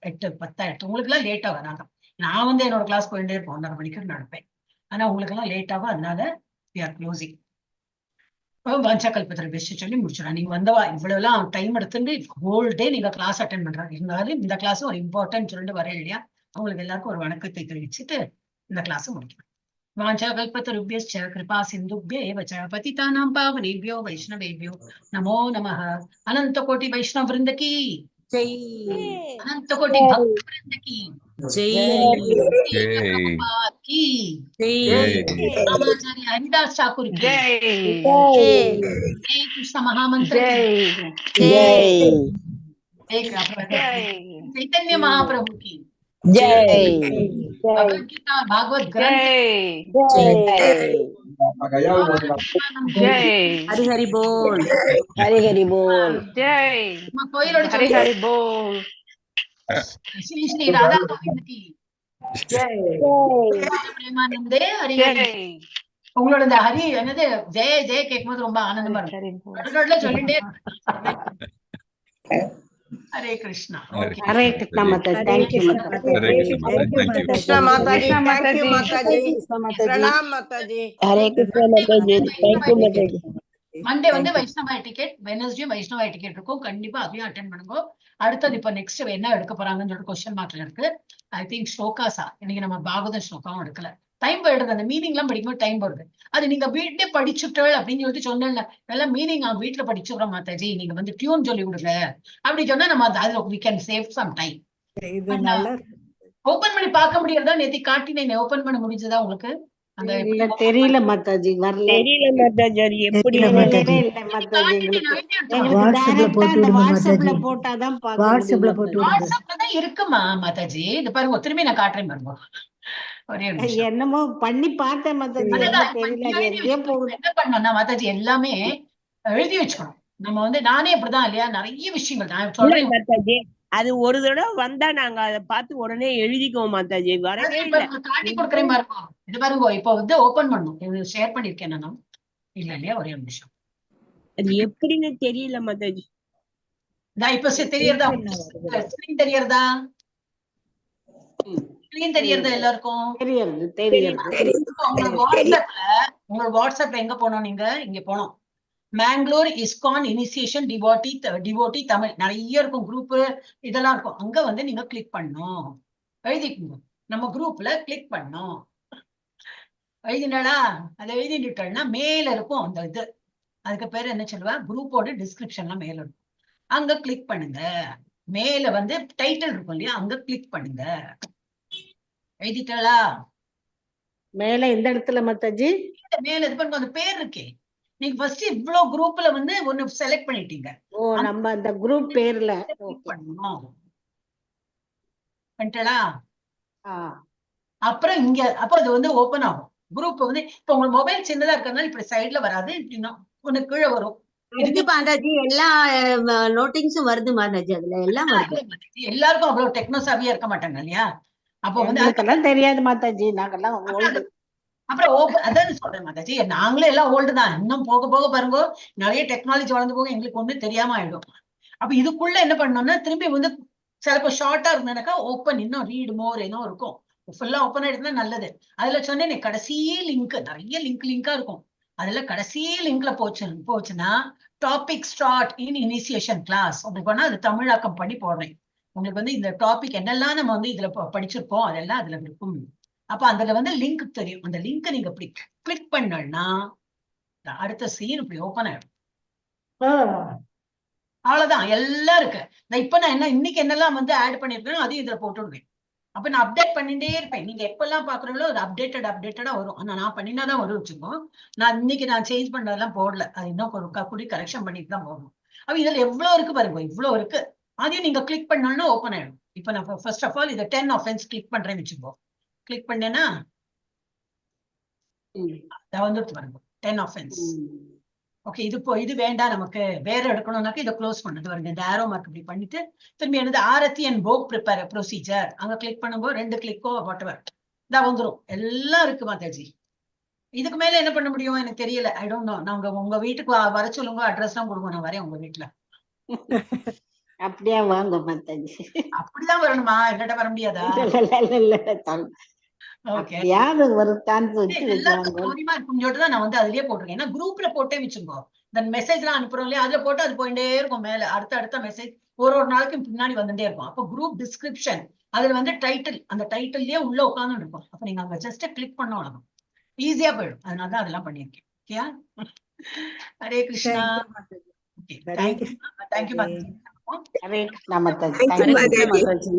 8, 10 உங்களுக்கு எல்லாம் லேட்டா வராங்க. நான் வந்து என்னோட கிளாஸ் போயிட்டே இருப்போம், 1:30 மணிக்கு நடப்பேன். ஆனா உங்களுக்கு எல்லாம் லேட்டாகும், அதனால we are closing. வாஞ்சா கல்பத்திர பெஸ்ட் சொல்லி முடிச்சிடலாம். நீங்க வந்தவா இவ்வளவு எல்லாம் டைம் எடுத்துட்டு ஹோல் டே நீங்க கிளாஸ் அட்டென்ட் பண்றாங்க. இருந்தாலும் இந்த கிளாஸ் ஒரு இம்பார்ட்டன்ட் சொல்லிட்டு வரேன் இல்லையா, அவங்களுக்கு எல்லாருக்கும் ஒரு வணக்கத்தை தெரிவிச்சுட்டு இந்த கிளாஸ் முடிக்கலாம். வாஞ்சா கல்பத்தருभ्यश्च कृपा सिन्धुभ्य एव च पतितानां पावनेभ्यो वैष्णवेभ्यो नमो नमः. अनंत कोटि वैष्णव वृंद की ஜெய் अनंत कोटि भक्त वृंद की ஜெய் प्रभुपाद की ஜெய் रामाचार्य हरिदास ठाकुर की ஜெய் जय कृष्ण महामंत्र की ஜெய் चैतन्य महाप्रभु की ஜெய் भगवद गीता भागवत ग्रंथ ஹரி ஹரி போல் ஹரி ஹரி போல் கோயிலோட ஹரி ஹரி போல் श्री श्री राधा गोविंद की பிரேமானந்தே ஹரி ஹரி. உங்களோட இந்த ஹரி என்னது ஜெய ஜெய கேட்கும்போது ரொம்ப ஆனந்தமா இருக்கும். நடுநடுல சொல்லிட்டே Hare Krishna. Hare Krishna Mataji. Thank you Krishna Mataji. Thank you Mataji. Pranam Mataji. Hare Krishna Mataji. Thank you Mataji. Monday வந்து வைஷ்ணவ டிக்கெட், வெனஸ்டே வைஷ்ணவ டிக்கெட் இருக்கும். கண்டிப்பா அதையும் அட்டென்ட் பண்ணுங்க. அடுத்தது இப்ப நெக்ஸ்ட் என்ன எடுக்க போறாங்கன்னு சொல்லிட்டு கொஸ்டின் மார்க்ல இருக்கு. ஐ திங்க் ஸ்லோகாசா. இன்னைக்கு நம்ம பாகவத ஸ்லோகாவும் எடுக்கல. டைம் போயிடுது. அந்த மீனிங் எல்லாம் படிக்கும்போது டைம் போடுது. அது நீங்க வீட்லயே படிச்சுட்டேள் அப்படின்னு சொல்லிட்டு சொன்னேன்ல, எல்லாம் மீனிங் வீட்டுல படிச்சுக்கிறோம் மாதாஜி, நீங்க வந்து டியூன் சொல்லி விடுங்க அப்படி சொன்னா நம்ம அதுல we can save some time. Open பண்ணி பார்க்க முடியறதா? நேத்தி காட்டினேன், ஓபன் பண்ண முடிஞ்சதா உங்களுக்கு? அந்த தெரியல மாதாஜி, வரல. தெரியல மாதாஜி, அது எப்படி இல்ல மாதாஜி, வாட்ஸ்அப்ல போட்டாதான் வாட்ஸ்அப்ல போட்டு விடுங்க. வாட்ஸ்அப்ல தான் இருக்குமா மாதாஜி? இது பாருங்க, திரும்பி நான் காட்டுறேன் பாருங்க. ஒரே நிமிஷம். என்னமோ பண்ணி பார்த்தேன் மாதாஜி, தெரியல எங்கேயோ போகுது. என்ன பண்ணணும்னா மாதாஜி எல்லாமே எழுதி வச்சுக்கணும். நம்ம வந்து நானே அப்படிதான் இல்லையா, நிறைய விஷயங்கள் நான் சொல்றேன் மாதாஜி. அது ஒரு தடவை வந்தா நாங்க அதை பார்த்து உடனே எழுதிக்குவோம் மாதாஜி. வரவே இல்லை. காட்டி கொடுக்குறேன் பாருங்க. இது பாருங்க, இப்போ வந்து ஓபன் பண்ணும். இது ஷேர் பண்ணிருக்கேன் நான். இல்ல இல்லையா, ஒரே நிமிஷம். அது எப்படின்னு தெரியல மாதாஜி. இப்ப தெரியறதா? ஸ்கிரீன் தெரியறதா? ஸ்கிரீன் தெரியறதா எல்லாருக்கும்? உங்க வாட்ஸ்அப்ல எங்க போனோம்? நீங்க இங்க போனோம். Mangalore ISKCON initiation devotee Tamil நிறைய இருக்கும், குரூப் இதெல்லாம் இருக்கும். அங்க வந்து நீங்க கிளிக் பண்ணணும். எழுதிக்கோங்க, நம்ம குரூப்ல கிளிக் பண்ணணும். எழுதினாடா? அதை எழுதிட்டோம்னா மேல இருக்கும் அந்த இது, அதுக்கு பேர் என்ன சொல்லுவா, குரூப்போட டிஸ்கிரிப்ஷன்லாம் மேல இருக்கும். அங்க கிளிக் பண்ணுங்க. மேல வந்து டைட்டில் இருக்கும் இல்லையா, அங்க கிளிக் பண்ணுங்க. எழுதிட்டாளா? மேல எந்த இடத்துல மாதாஜி? மேல இது பண்ணுங்க, அந்த பேர் இருக்கே. நீங்க ஃபர்ஸ்ட் இவ்வளவு குரூப்ல வந்து ஒன்னு செலக்ட் பண்ணிட்டீங்க. ஓ, நம்ம அந்த குரூப் பேர்ல பண்ணணும். பண்ணிட்டா? அப்புறம் இங்க அப்ப அது வந்து ஓபன் ஆகும். குரூப் வந்து இப்ப உங்க மொபைல் சின்னதா இருக்கிறதுனால இப்படி சைடுல வராது, ஒண்ணு கீழே வரும். இதுக்கு மாதாஜி எல்லா நோட்டிங்ஸும் வருது மாதாஜி, அதுல எல்லாம் வருது. எல்லாருக்கும் அவ்வளவு டெக்னோ சாவியா இருக்க மாட்டாங்க இல்லையா? அப்போ வந்து அதுக்கெல்லாம் தெரியாது மாதாஜி, நாங்கெல்லாம் ஓல்டு. அப்புறம் அதான் சொல்றேன் மாதாஜி, நாங்களே எல்லாம் ஓல்டு தான். இன்னும் போக போக பாருங்க, நிறைய டெக்னாலஜி வளர்ந்து போக எங்களுக்கு ஒண்ணு தெரியாம ஆயிடும். அப்ப இதுக்குள்ள என்ன பண்ணணும்னா, திரும்பி வந்து சிலப்போ ஷார்ட்டா இருந்தாக்கா ஓப்பன், இன்னும் ரீட் மோர் ஏதோ இருக்கும். ஃபுல்லா ஓப்பன் ஆயிடுதுன்னா நல்லது. அதுல சொன்னேன் கடைசி லிங்க், நிறைய லிங்கா இருக்கும். அதுல கடைசி லிங்க்ல போச்சுன்னா topic start in initiation class அப்படி பண்ணா அது தமிழாக்கம் பண்ணி போடுறேன். உங்களுக்கு வந்து இந்த டாபிக் என்னெல்லாம் நம்ம வந்து இதுல படிச்சிருப்போம் அதெல்லாம் அதுல இருக்கும். அப்ப அதுல வந்து லிங்க் தெரியும். அந்த லிங்க் நீங்க இப்படி கிளிக் பண்ணா அடுத்த சீன் இப்படி ஓபன் ஆயிடும். அவ்வளவுதான், எல்லாம் இருக்கு. இப்ப நான் என்ன இன்னைக்கு என்னெல்லாம் வந்து ஆட் பண்ணிருக்கேன் அதையும் இதுல போட்டு விடுவேன். அப்ப நான் அப்டேட் பண்ணிட்டே இருப்பேன். நீங்க எப்பெல்லாம் பாக்குறீங்களோ அது அப்டேட்டடா வரும். ஆனா நான் பண்ணினாதான் வரும் வச்சுக்கோ. நான் இன்னைக்கு நான் சேஞ்ச் பண்ணதெல்லாம் போடல, அது இன்னும் கூடி கரெக்ஷன் பண்ணிட்டு தான் போகணும். அப்ப இதுல எவ்வளவு இருக்கு பாருங்க, இவ்வளவு இருக்கு. அதையும் நீங்க கிளிக் பண்ணோம்னா ஓப்பன் ஆயிடும். இப்ப நான் ஃபர்ஸ்ட் ஆஃப் ஆல் இதை 10 ஆஃபென்ஸ் கிளிக் பண்றேன்னு வச்சுக்கோ. கிளிக் பண்ணேன்னா வந்துட்டு பாருங்க 10 ஆஃபென்ஸ். ஓகே, இது வேண்டாம், நமக்கு வேற எடுக்கணும்னாக்க இதை க்ளோஸ் பண்ணது வருங்க. இந்த ஆரோ மார்க் இப்படி பண்ணிட்டு திரும்பி என்னது ஆரத்தி அண்ட் போக் ப்ரிப்பேர் ப்ரொசீஜர் அங்க கிளிக் பண்ணும்போது 2 கிளிக்கோ வாட்டவர் இதான் வந்துடும். எல்லாம் இருக்கு மாதாஜி. இதுக்கு மேல என்ன பண்ண முடியும் எனக்கு தெரியல. I don't know. நாங்க உங்க வீட்டுக்கு வர சொல்லுங்க, அட்ரஸ் எல்லாம் கொடுங்க, நான் வரேன் உங்க வீட்டுல. அப்படியே வாங்க மாதாஜி. அப்படிதான் வரணுமா? என்கிட்ட வர முடியாதா? நான் வந்து அதுலயே போட்டிருக்கேன். ஏன்னா குரூப்ல போட்டே வச்சுக்கோ. இந்த மெசேஜ் எல்லாம் அனுப்புறோம் இல்லையா, அதுல போட்டு அது போயிட்டே இருக்கும். மேல அடுத்த மெசேஜ் ஒரு நாளைக்கு பின்னாடி வந்துட்டே இருக்கும். அப்போ குரூப் டிஸ்கிரிப்ஷன் அதுல வந்து டைட்டில், அந்த டைட்டில்லயே உள்ள உட்காந்து இருக்கும். அப்ப நீங்க அங்க ஜஸ்ட் கிளிக் பண்ணணும், ஈஸியா போயிடும். அதனாலதான் அதெல்லாம் பண்ணிருக்கேன். Okay, Hare Krishna. Thank you. Hare Krishna Mataji. Thank you, Thank you. Mataji.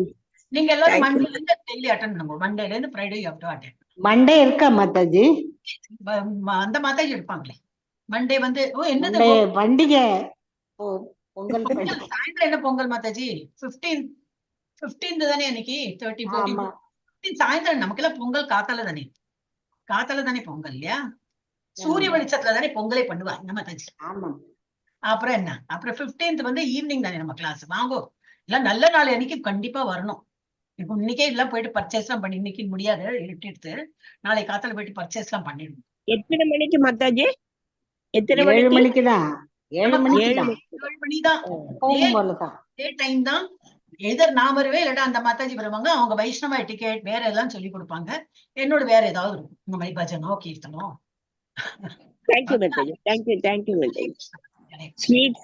நீங்க எல்லாரும் Thank you. மண்டேல இருந்து டெய்லி அட்டெண்ட் பண்ணுங்க. மண்டேல இருந்து Friday you have to attend. Monday இருக்கா மாதாஜி? அந்த மாதாஜி எடுப்பாங்களே. மண்டே வந்து என்னது மண்டே பண்டிகை. பொங்கல் பொங்கல் பண்டிகை. சாயந்தரம் என்ன பொங்கல் மாதாஜி? 15th தானே அன்னைக்கு 30 40 ஆமா. 15 சாயந்தரம். நமக்கெல்லாம் பொங்கல் காத்தால தானே பொங்கல் இல்லையா? சூரிய வெளிச்சத்துல தானே பொங்கலே பண்ணுவாங்க நம்ம மாதாஜி. ஆமா. அப்புறம் என்ன, அப்புறம் 15th வந்து ஈவினிங் தானே நம்ம கிளாஸ். வாங்கோ எல்லாம் நல்ல நாள் அன்னைக்கு கண்டிப்பா வரணும். இப்போ இன்னைக்கே எல்லாம் போயிட்டு பர்ச்சேஸ் எல்லாம் பண்ணி, இன்னைக்கு முடியாது எடுத்து நாளை காத்தால போயிட்டு பர்ச்சேஸ் எல்லாம் பண்ணிடுங்க. எத்தனை மணிக்கு மாதாஜி? எத்தனை 7 மணிக்கு? மணிக்கு தான். 7 மணிக்கு 7 தான். மணிக்கு. 7 மணி தான். போகும்போதுதான். அதே டைம் தான். எதர் நான் வருவேன், இல்லாட்டா அந்த மாதாஜி வருவாங்க. அவங்க வைஷ்ணவ டிக்கெட் வேற எல்லாம் சொல்லி கொடுப்பாங்க. என்னோட வேற ஏதாவது இருக்கும், இந்த மாதிரி பஜனோ கீர்த்தனோ. Thank you Mataji. Thank you Mataji. Sweet